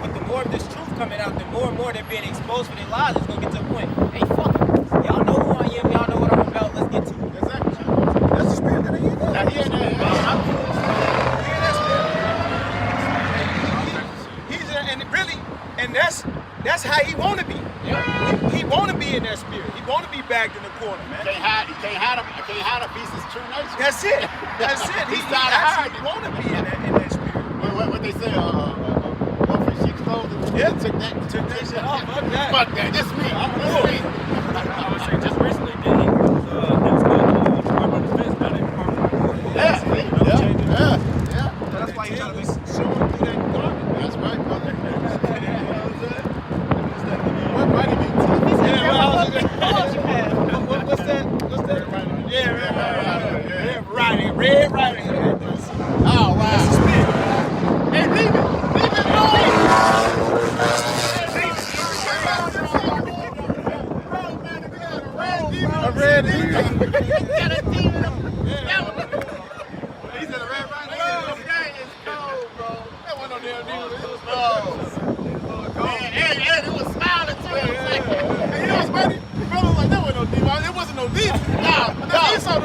S1: with the more of this truth coming out, the more and more they're being exposed for their lies, it's going to get to a point. Hey, fuck it. Y'all know who I am. Y'all know what I'm about. Let's get to it.
S7: Exactly. That's the spirit that he is.
S6: Now, he in there.
S7: He's in, and really, and that's how he want to be. He want to be in that spirit. He want to be bagged in the corner, man.
S6: Can't hide a piece of true nature.
S7: That's it. That's it.
S6: He's
S7: He
S6: trying to hide
S7: actually
S6: it.
S7: want to be in that spirit.
S6: What they say, one for sheep's clothing.
S7: Yeah.
S6: Took that shit off.
S7: Fuck that.
S6: Fuck that. This me. I'm cool.
S2: I would say just recently, he was called Department of Defense, not a Department of War.
S6: Yeah.
S9: That's why he's trying to be.
S7: Showing through that garment.
S6: That's right, brother.
S7: What might he be? What's that? Red Riding Hood.
S6: Oh, wow. Hey, leave it. Leave it
S7: A red demon.
S6: Got a demon. He said a red riding hood. That is cold, bro. That wasn't no damn demon. It was cold. And it was smiling too.
S7: And you know what's funny? The brother was like, that wasn't no demon. It wasn't no demon.
S6: Esau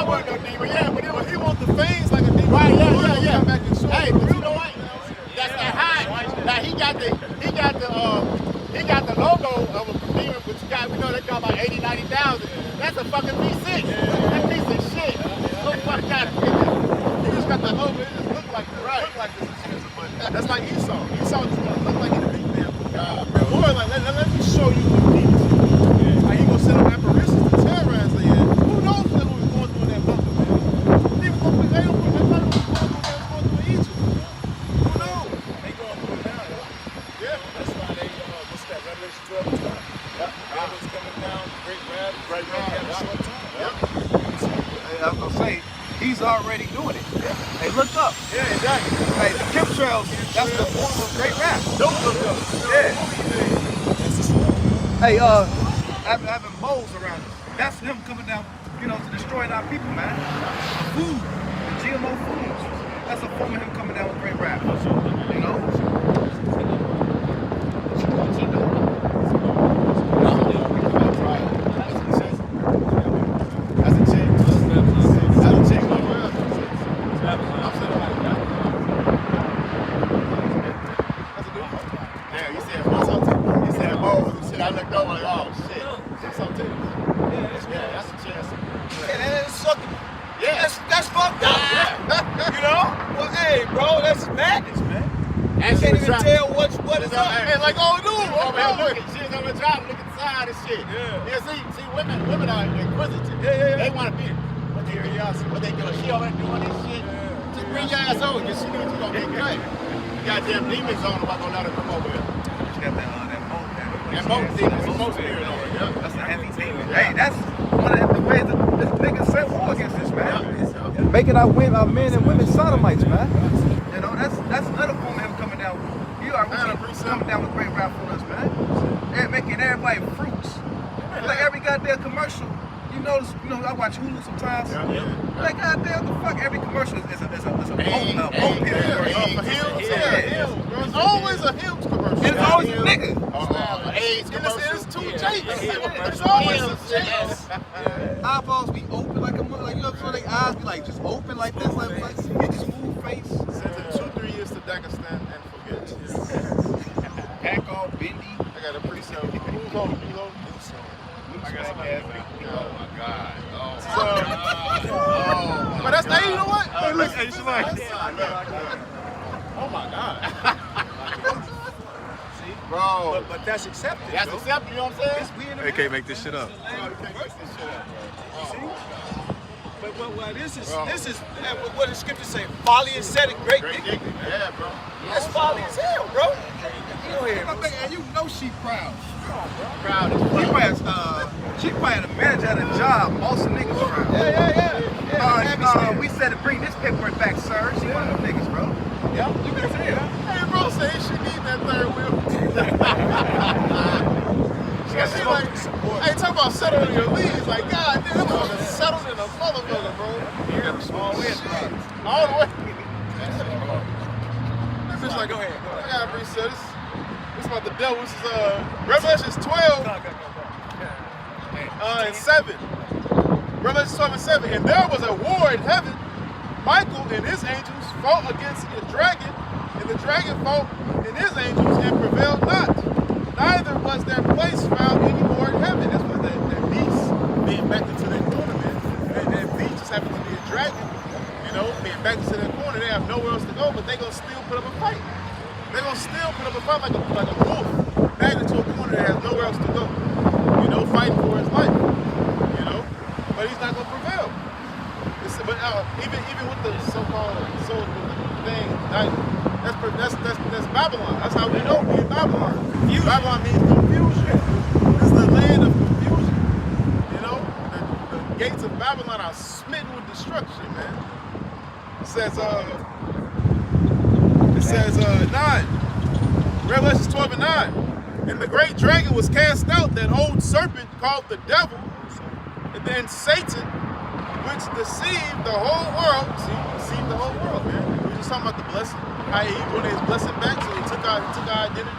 S6: wasn't no demon. Yeah, but
S7: He wants the fangs like a demon.
S6: right, yeah.
S7: Come back and show
S6: Hey,
S7: him.
S6: but you know what? That's that high. Now he got the logo of a demon, which we know they got about 80,000-90,000. That's a fucking P6. That piece of shit. No fuck out of here.
S7: He just got the logo. It just look like this. But that's like Esau. Esau just want to look like a demon. Boy, like let me show you what demons do. Like he gonna set up apparitions to terrorize the end. Who knows what was going through in that bunker, man? They don't put that going through in Egypt. Who knows? They going through it now. Yeah, that's why they what's that? Revelation 12:12. God was coming down, great wrath, have a short time.
S9: I'm gonna say he's already doing it. Hey, look up.
S7: Yeah, exactly.
S9: Hey, the chemtrails. That's the form of great rap.
S7: Don't look up.
S9: Yeah. Hey, having moles around us. That's him coming down, to destroying our people, man. Food, GMO foods. That's a form of him coming down with great rap.
S6: I looked over like, oh shit.
S7: That's fucked up. Well, hey, bro, that's madness, man. I can't even tell what is up.
S6: And like, oh, no, she was over trying to look inside and shit. Yeah, see, women are inquisitive. They want to be curiosity. What they doing? She over there doing this shit. Just bring your ass over, because she knows you gonna get cut. Goddamn demons on them, I'm gonna let her come over here.
S9: She got that
S6: boat demons, boat spirit on her. Yeah.
S9: That's a heavy demon. Hey, that's one of the ways that this nigga set war against this, man. Making our men and women sodomites, man. That's another form of him coming down. You are coming down with great rap for us, man. And making everybody fruits. Like every goddamn commercial. You notice, I watch Hulu sometimes. Like goddamn, the fuck, every commercial is a boat pill commercial.
S7: It's always a Hims commercial.
S9: And it's always a nigga.
S6: AIDS commercial.
S7: It's two Jakes. It's always a Jakes.
S9: Eyeballs be open like a mother, so their eyes be like just open like this, like this smooth face.
S7: Send it 2-3 years to Dagestan and forget.
S9: Pack all bendy.
S7: I got a pre-sale. Who's on?
S6: I got some ass. Oh my God.
S7: But that's not, you know what?
S6: Hey, look, hey, somebody.
S7: Oh my God.
S6: Bro.
S7: But that's accepted.
S6: That's accepted, you know what I'm saying?
S7: We in the
S5: They can't make this shit up.
S6: You can't make this shit up.
S7: But this is what the scripture say. Folly and set it great dignity.
S6: Yeah, bro.
S7: That's folly as hell, bro. Go ahead, bro.
S10: And you know she proud.
S6: Proud as fuck.
S10: She probably had a manager at a job. Most niggas proud.
S7: Yeah.
S10: We said to bring this paperwork back, sir. She one of them niggas, bro.
S7: Yeah, you can say it.
S6: Hey, bro, say she need that third wheel. She like, hey, talk about settling your leads. Like, God damn, I'm gonna settle in a motherfucker, bro.
S10: All the way.
S6: All the way.
S7: This is like, go ahead.
S6: I gotta reset this. This is about the devil. This is Revelations 12 and 7. Revelations 12 and 7. And there was a war in heaven. Michael and his angels fought against the dragon, and the dragon fought and his angels and prevailed not. Neither was their place found any more in heaven. That's what that beast being backed into their corner, man. That beast just happens to be a dragon, you know, being backed into their corner. They have nowhere else to go, but they're gonna still put up a fight. They're gonna still put up a fight like a wolf, backed into a corner that has nowhere else to go. You know, fighting for his life. You know, but he's not gonna prevail. But even with the so-called thing, that's Babylon. That's how we know we in Babylon. Confusion. Babylon means confusion. This is the land of confusion. You know, the gates of Babylon are smitten with destruction, man. It says 9. Revelation 12 and 9. And the great dragon was cast out, that old serpent called the devil, and then Satan, which deceived the whole world. See, deceived the whole world, man. We were just talking about the blessing. How he wanted his blessing back, so he took our identity,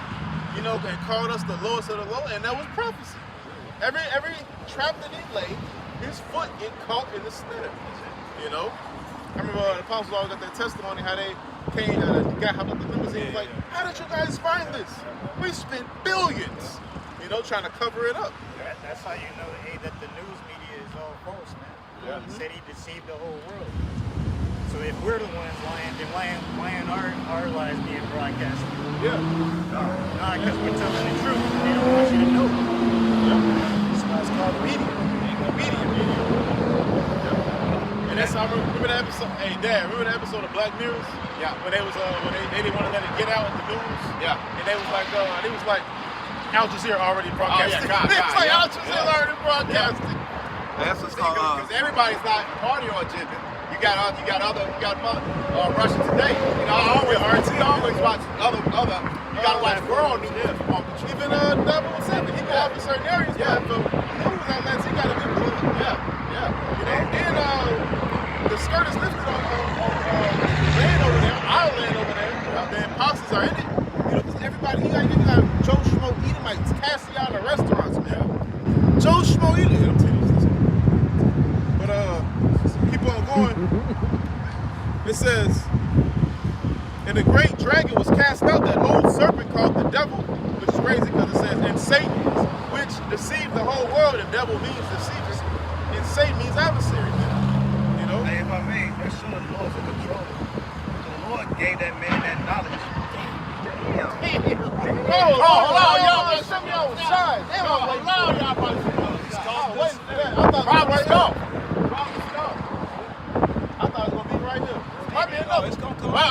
S6: you know, and called us the lowest of the low, and that was prophecy. Every trap that he laid, his foot get caught in the snare. You know? I remember the apostles always got that testimony how they came, the guy hopped up the limousine, like, how did you guys find this? We spent billions, you know, trying to cover it up.
S4: That's how you know that the news media is all false, man.
S6: Yeah.
S4: He said he deceived the whole world. So if we're the ones lying, then why aren't our lives being broadcasted?
S6: Yeah.
S4: Not because we're telling the truth. They don't want you to know.
S7: That's why it's called media.
S6: And that's how I remember that episode. Hey, Dad, remember that episode of Black Mirrors? Yeah. When they was when they didn't want to let it get out in the news. Yeah. And they was like Al Jazeera already broadcasting.
S10: Oh, yeah,
S6: It's like Al Jazeera already broadcasting.
S10: That's what's called.
S6: Because everybody's not party or agenda. You got Russia Today. You know, I always watch other. You gotta watch world news. Even 007, he go off in certain areas. Yeah. But news outlets, he gotta be good. Yeah. You know, and the skirt is lifted on land over there, our land over there. The imposters are in it. You know, because everybody, you got Joe Schmo Edomites, Cassie out of restaurants, man. Joe Schmo Edomites. Keep on going. It says, and the great dragon was cast out, that old serpent called the devil, which is crazy because it says, and Satan, which deceived the whole world, and devil means deceiver, and Satan means adversary. You know?
S10: Hey, if I may, that shows the Lord's in control. The Lord gave that man that knowledge.
S6: Y'all better show me on side. They don't allow y'all better show me on side. I was waiting for that. I thought it was right now. I thought it was going to be right here. Might be enough. It's going to come out.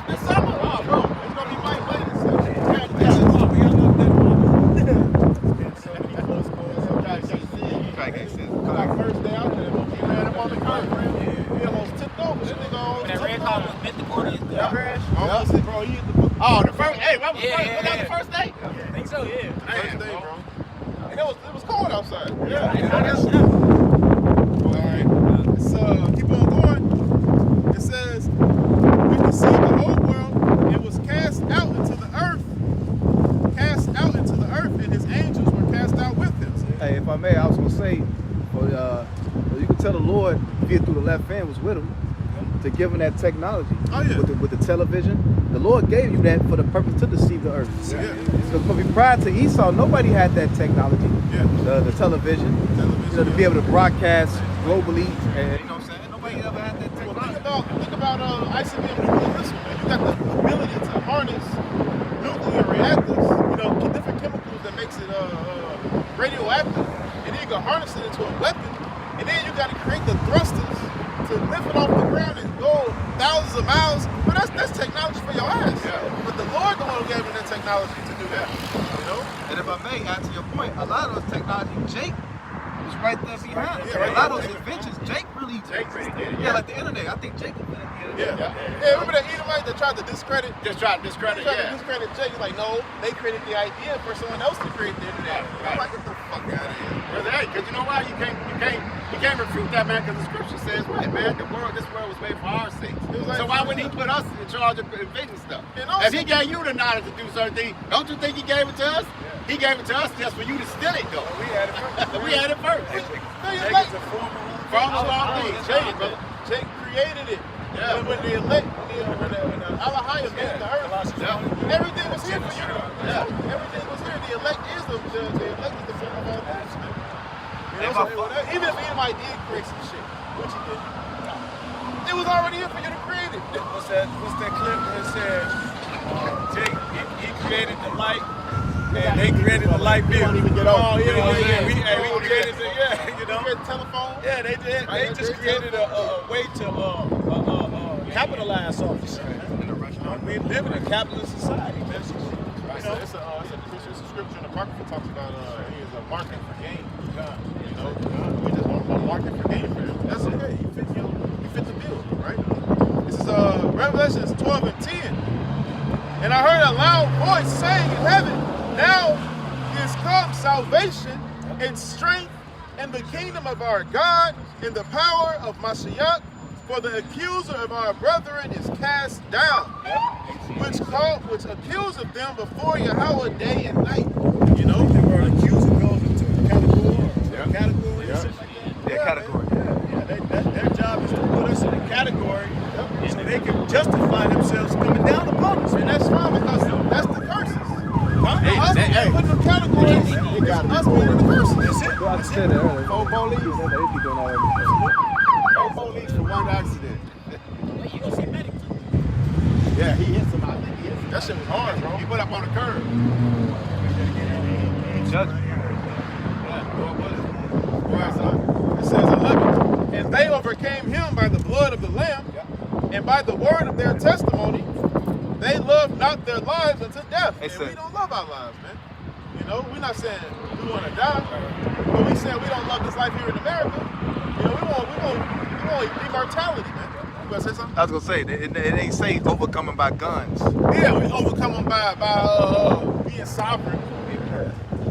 S6: This summer? Oh, bro. It's going to be Mike later. First day out there, he ran up on the curb. He almost tipped over. That nigga almost
S1: That red car was bent the corner and
S6: crash.
S7: Bro, he hit the
S6: The first, hey, that was the first day?
S1: I think so, yeah.
S6: First day, bro. And it was cold outside.
S1: Yeah.
S6: All right. Let's keep on going. It says, we deceived the whole world and was cast out into the earth. Cast out into the earth, and his angels were cast out with him.
S11: Hey, if I may, I was gonna say, you can tell the Lord via through the left hand was with him to give him that technology.
S6: Oh, yeah.
S11: With the television, the Lord gave you that for the purpose to deceive the earth.
S6: Yeah.
S11: Because prior to Esau, nobody had that technology.
S6: Yeah.
S11: The television, to be able to broadcast globally. And,
S10: You know what I'm saying? Nobody ever had that technology.
S6: Think about ICBM nuclear missile, man. You got the ability to harness nuclear reactors, you know, different chemicals that makes it radioactive, and then you can harness it into a weapon
S7: And then you got to create the thrusters to lift it off the ground and go thousands of miles. But that's technology for your ass. But the Lord the one who gave him that technology to do that. You know?
S9: And if I may add to your point, a lot of those technology, Jake was right there behind. A lot of those inventions, Jake really did. Yeah, like the internet. I think Jake invented the internet.
S7: Yeah, remember that Edomite that tried to discredit?
S6: Just try to discredit,
S7: to discredit Jake. Like, no, they created the idea for someone else to create the internet. I'm like, get the fuck out of here.
S6: Because you know why? You can't refute that, man, because the scripture says, what, man? This world was made for our sakes. So why wouldn't he put us in charge of inventing stuff? If he gave you the knowledge to do certain things, don't you think he gave it to us? He gave it to us just for you to steal it, though.
S7: We had it first.
S6: We had it first.
S7: Jake is a former of all things. Jake created it. Yeah. When the elect, when the Alahaya made the earth, everything was here for you. Everything was here. The elect is the elect is the form of all things. You know, so even if anybody did create some shit, which he did, it was already here for you to create it.
S3: What's that clip where it said Jake he created the light and they created the light bill?
S7: Don't even get on.
S3: We created the
S7: you know, telephone.
S3: Yeah, they did. They just created a way to capitalize off the shit. We live in a capitalist society, man.
S7: It's a scripture in the Apocrypha talks about he is a market for gain. You know, we just want a market for gain for him. That's okay. You fit the bill, right? This is Revelations 12 and 10. And I heard a loud voice saying in heaven, now is come salvation and strength and the kingdom of our God and the power of Mashiach, for the accuser of our brethren is cast down, which accuseth them before Yahweh day and night. You know,
S3: the word accuser goes into a category. Category.
S7: Category. Their job is to put us in a category so they can justify themselves coming down upon us. And that's fine because that's the curses. Us being put in the categories, us being in the curses. That's it.
S11: I said that earlier.
S6: Four police.
S11: They be doing all that.
S6: 4 police for one accident.
S1: Wait, you gonna see medic?
S6: Yeah, he hit somebody.
S7: That shit was hard, bro.
S6: He put up on the curb.
S7: It says 11. And they overcame him by the blood of the Lamb and by the word of their testimony. They loved not their lives unto death. And we don't love our lives, man. You know, we're not saying we want to die, but we saying we don't love this life here in America. You know, we want immortality, man. You gonna say something?
S9: I was gonna say it ain't say overcoming by guns.
S7: Yeah, we overcome them by being sovereign.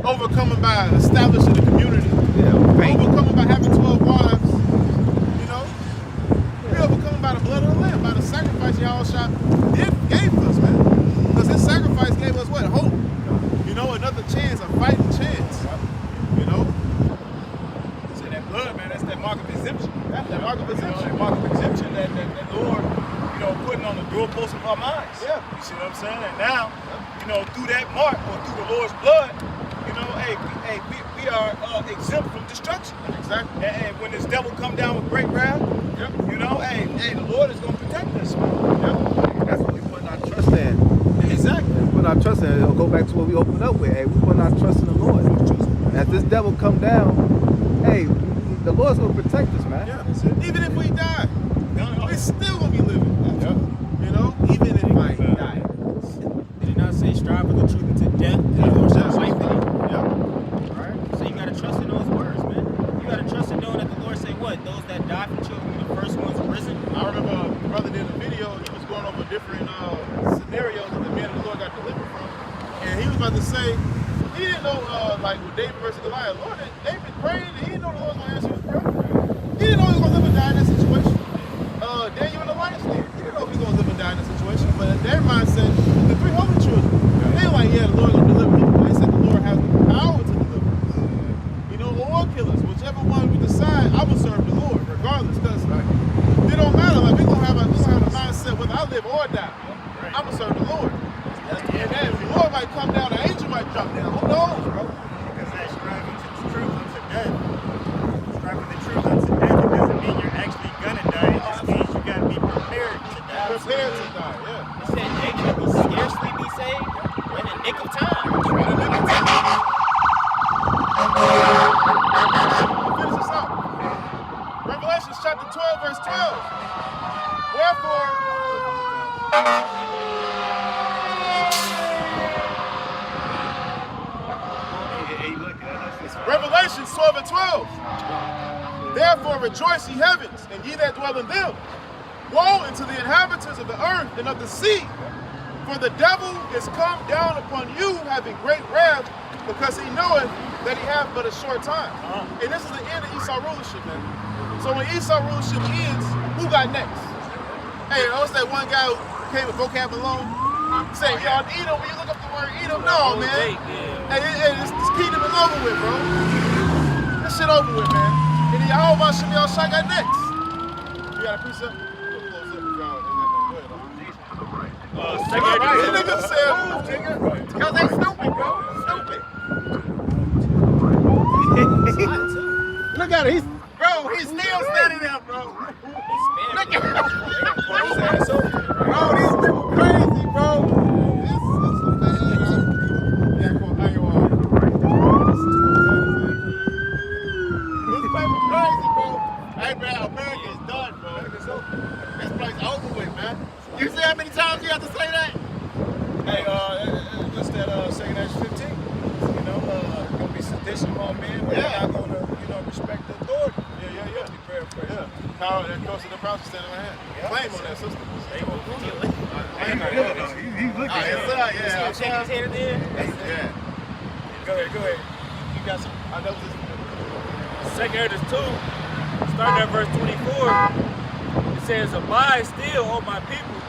S7: Overcome them by establishing a community. Overcome them by having 12 wives. You know? We overcome them by the blood of the Lamb, by the sacrifice Yahushua gave us, man. Because his sacrifice gave us what? Hope. You know, another chance, a fighting chance. You know?
S3: So that blood, man, that's that mark of exemption.
S7: That's that mark of exemption.
S3: That mark of exemption that Lord, you know, putting on the doorpost of our minds.
S7: Yeah.
S3: You see what I'm saying? And now, you know, through that mark or through the Lord's blood, you know, we are exempt from destruction.
S7: Exactly.
S3: And when this devil come down with great wrath, you know, the Lord is gonna protect us.
S11: That's what we put our trust in.
S3: Exactly.
S11: We put our trust in. It'll go back to what we opened up with. Hey, we put our trust in the Lord. And as this devil come down, hey, the Lord's gonna protect us, man.
S7: Yeah, that's it. Even if we die, we're still gonna be living. You know, even if I die.
S1: Did he not say strive for the truth unto death? Or shall life in it? So you gotta trust in those words, man. You gotta trust in knowing that the Lord say what? Those that die for children be the first ones risen.
S7: I remember a brother did a video. He was going over different scenarios that the man of the Lord got delivered from, and he was about to say he didn't know like with David versus Goliath. Lord, David prayed. He didn't know the Lord was gonna answer his prayer. He didn't know he was gonna live and die in that situation. Daniel in the lion's den. He didn't know he was gonna live and die in that situation. But their mindset, the 3 holy children, they were like, yeah, the Lord gonna deliver me. They said the Lord has the power to deliver us. You know, or kill us. Whichever one we decide, I will serve the Lord, regardless. Because it don't matter. Like we're gonna have a mindset whether I live or die. I'm gonna serve the Lord. And then the Lord might come down, an angel might drop down. Who knows, bro?
S4: Because that striving to the truth unto death. Striving the truth unto death, it doesn't mean you're actually gonna die. It just means you gotta be prepared to die.
S7: Prepared to die, yeah.
S1: He said Jacob will scarcely be saved in the nick of time.
S7: Finish this out.
S3: chapter 12, verse 12. Wherefore, Revelations 12 and 12. Therefore rejoice, ye heavens, and ye that dwell in them. Woe unto the inhabitants of the earth and of the sea, for the devil is come down upon you, having great wrath, because he knoweth that he hath but a short time. And this is the end of Esau rulership, man. So when Esau rulership ends, who got next? Hey, what's that one guy who came with vocab alone? Say, y'all Edom, when you look up the word Edom, no, man. Hey, this kingdom is over with, bro. This shit over with, man. And then Yehovah Shemiel Shai got next. You got a precept?
S2: Second
S3: These niggas said move, nigga. Cause they stupid, bro. Stupid. Look at it. He's still standing there, bro. Look at him. Bro, these people crazy, bro. These people crazy, bro.
S6: Hey, man, America is done, bro. This place over with, man. You see how many times you have to say that?
S3: Hey, what's that, Second Acts 15? You know, gonna be sedition among men, but they're not gonna, respect the authority. Yeah. Be paraphrased. Yeah. Power that goes to the prophet standing in my hand. Claim on that system.
S10: He's looking at it.
S6: Yeah.
S3: Go ahead. You got some, I know this.
S2: Second Ezra 2, starting at verse 24, it says, Abide still, O my people,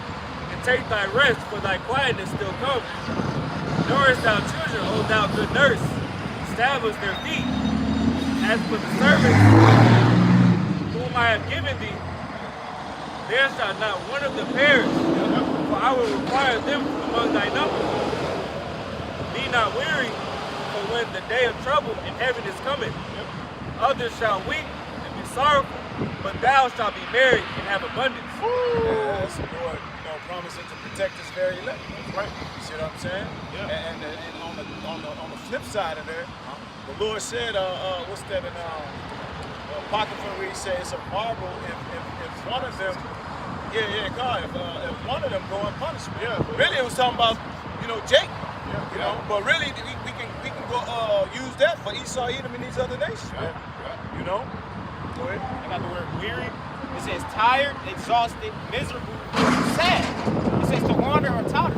S2: and take thy rest, for thy quietness still comes. Nourish thou children, hold thou good nurse, establish their feet. As for the servants whom I have given thee, there shall not one of them perish, for I will require them from among thy number. Be not weary, for when the day of trouble and heaviness cometh, others shall weep and be sorrowful, but thou shalt be merry and have abundance.
S3: That's the Lord, promising to protect his very elect. Right. You see what I'm saying? Yeah. And on the flip side of that, the Lord said, what's that in Apocrypha where he said it's a marvel if one of them, God, if one of them go unpunished. Yeah. Really, it was talking about, Jacob. Yeah. But really, we can go use that for Esau, Edom, and these other nations. Right. Go ahead.
S1: I got the word weary. It says tired, exhausted, miserable, sad. It says to wander or totter.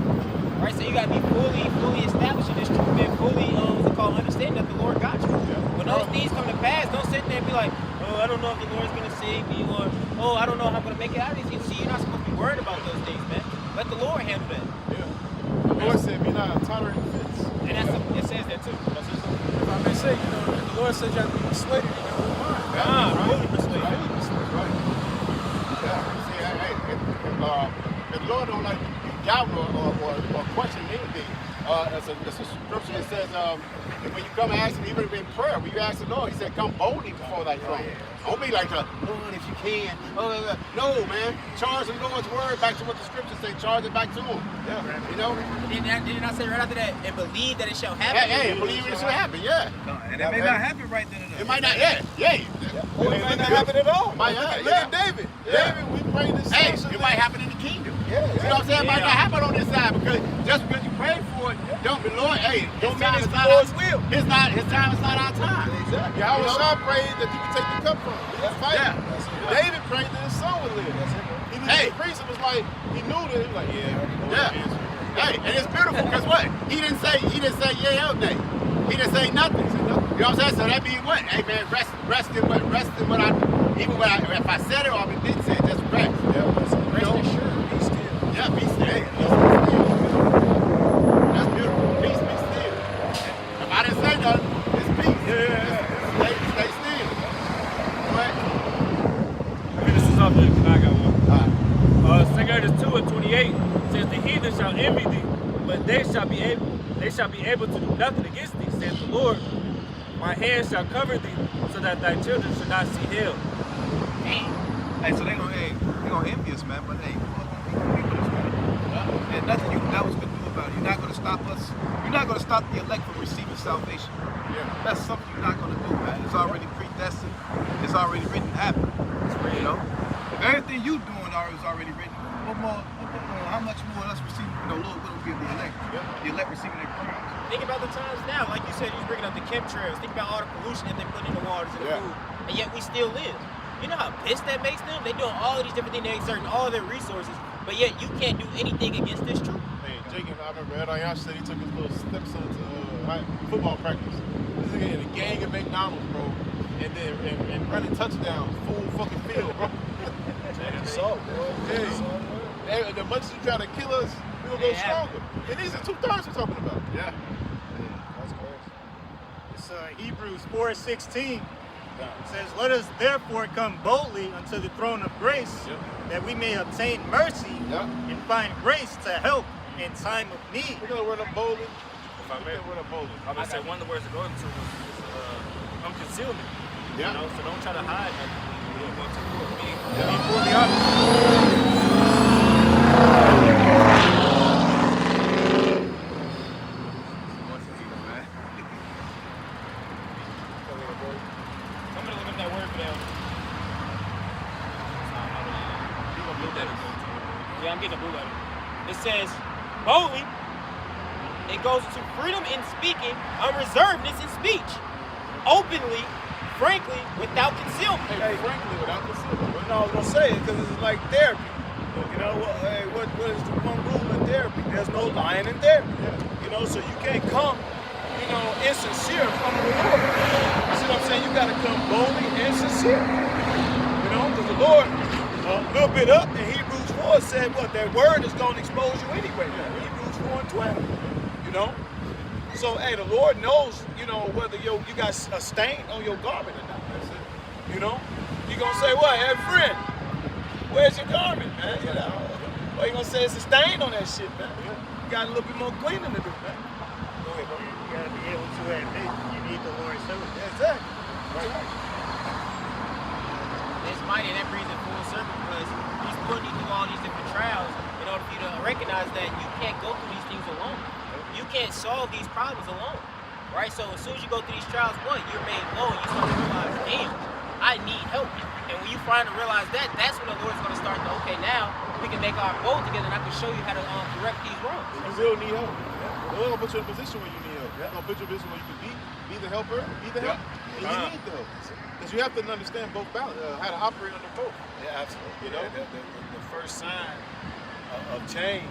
S1: Right? So you gotta be fully established in this truth and fully understanding that the Lord got you. Yeah. When those things come to pass, don't sit there and be like, I don't know if the Lord's gonna save me, or I don't know how I'm gonna make it out of this. See, you're not supposed to be worried about those things, man. Let the Lord handle that.
S3: Yeah. The Lord said, be not tottering fits.
S1: And it says that too.
S8: If I may say, the Lord says you have to be persuaded in your own mind.
S1: Fully persuaded.
S6: Right. Yeah. See, if the Lord don't like doubt or question anything, it's a scripture that says when you come and ask him, even in prayer, when you ask the Lord, he said, come boldly before thy throne. Don't be like, Lord, if you can. No, man. Charge the Lord's word back to what the scriptures say. Charge it back to him. Yeah.
S1: Didn't I say right after that, and believe that it shall happen?
S6: Hey, believe it shall happen, yeah.
S10: And it may not happen right then and there.
S6: It might not,
S3: It might not happen at all.
S6: Might not,
S3: Look at David.
S6: Yeah.
S3: David, we prayed this.
S6: Hey, it might happen in the kingdom. Yeah, you know what I'm saying? It might not happen on this side because just because you prayed for it, don't be Lord. Hey,
S3: don't mean it's the Lord's will.
S6: His time is not our time.
S3: Exactly. Yahweh prayed that you could take the cup from him. That's fighting. Yeah. David prayed that his son would live. He was the priest. It was like he knew that. He was like,
S6: Hey, and it's beautiful because what? He didn't say yeah or nay. He didn't say nothing. You know what I'm saying? So that means what? Hey man, rest in what I if I said it or if I didn't say it, just rest.
S3: Yeah, rest assured, be still.
S6: Yeah, be still. That's beautiful. Peace, be still. If I didn't say nothing, it's peace. Stay still. Right?
S2: Finish this off, and I got one. 2 Ezra 2 and 28 says, the heathen shall envy thee, but they shall be able to do nothing against thee, says the Lord. My hand shall cover thee, so that thy children shall not see hell.
S10: Hey, so they gonna envy us, man. But hey, we gonna be with us, man. And nothing you that was gonna do about it. You're not gonna stop us. You're not gonna stop the elect from receiving salvation. Yeah. That's something you're not gonna do, man. It's already predestined. It's already written to happen. You know, if everything you doing is already written, how much more us receiving? You know, Lord will give the elect. The elect receiving their crowns.
S1: Think about the times now, like you said, you was bringing up the chemtrails. Think about all the pollution that they put in the waters and the food, and yet we still live. You know how pissed that makes them? They doing all of these different things, they exerting all of their resources, but yet you can't do anything against this truth.
S6: Hey, Jacob, I remember Ed Ayash said he took his little stepson to football practice. This nigga in a gang of McDonald's, bro, and running touchdowns, full fucking field, bro.
S7: So, bro.
S6: Yeah. The much you try to kill us, we'll go stronger. And these are 2 thirds we're talking about.
S7: Yeah. That's crazy.
S4: It's Hebrews 4:16. It says, "Let us therefore come boldly unto the throne of grace, that we may obtain mercy and find grace to help in time of need."
S6: We're gonna run up boldly.
S2: If I may,
S6: Run up boldly.
S2: I would say one of the words to go into was concealment.
S6: Yeah.
S2: You know, so don't try to hide nothing. You know, go to the Lord.
S4: Be fully honest.
S1: I'm gonna look up that word for them. Yeah, I'm getting a blue letter. It says, boldly, it goes to freedom in speaking, unreservedness in speech, openly, frankly, without concealment.
S6: Hey, frankly, without concealment.
S7: No, I was gonna say it because it's like therapy. You know, what is the one rule in therapy? There's no lying in therapy. You know, so you can't come, you know, insincere in front of the Lord. You see what I'm saying? You gotta come boldly and sincere. You know, because the Lord, a little bit up in Hebrews 4 said what? That word is gonna expose you anyway. Hebrews 4:12. You know? So hey, the Lord knows, you know, whether you got a stain on your garment or not. That's it. You know? You gonna say what? Hey friend, where's your garment, man? You know? Or you gonna say it's a stain on that shit, man? You got a little bit more cleaning to do, man. Go ahead, bro.
S4: You gotta be able to admit you need the Lord's help.
S7: Exactly. Right.
S1: It's mighty, and that brings it full circle because he's putting you through all these different trials in order for you to recognize that you can't go through these things alone. You can't solve these problems alone, right? So as soon as you go through these trials, you're made low, and you start to realize, damn, I need help. And when you finally realize that, that's when the Lord's going to start to, okay, now we can make our bold together, and I can show you how to correct these wrongs.
S6: You will need help. The Lord will put you in a position where you need help. He's gonna put you in a position where you can be the helper, be the help. And you need the help. Because you have to understand both balance, how to operate under both.
S7: Yeah, absolutely.
S6: You know?
S7: The first sign of change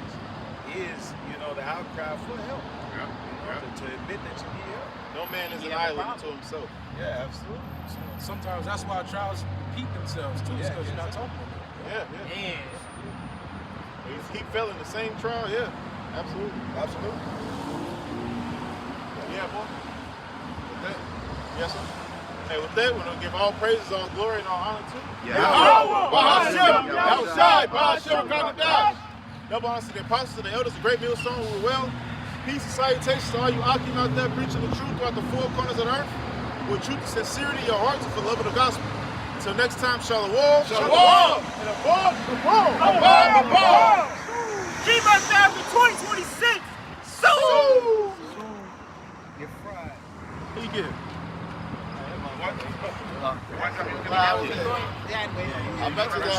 S7: is, you know, the outcry for help. You know, to admit that you need help.
S6: No man is an island to himself.
S7: Yeah, absolutely.
S8: Sometimes that's why trials repeat themselves too, because you're not talking about it.
S6: Yeah.
S1: Man.
S6: You just keep failing the same trial, absolutely.
S7: Absolutely.
S6: Yeah, boy. With that, yes, sir. Hey, with that, we're going to give all praises, all glory, and all honor to Bahashem, outside, Bahashem, Kakadash. Double honors to the apostles and the elders, the great millstone who were well. Peace and salutations to all you Akim out there preaching the truth throughout the 4 corners of the earth. With truth and sincerity in your hearts and for love of the gospel. Until next time, shalom. Shalom. And above.
S1: Keep us after 2026. So.
S6: Get fried. Who you get?
S1: I bet you that.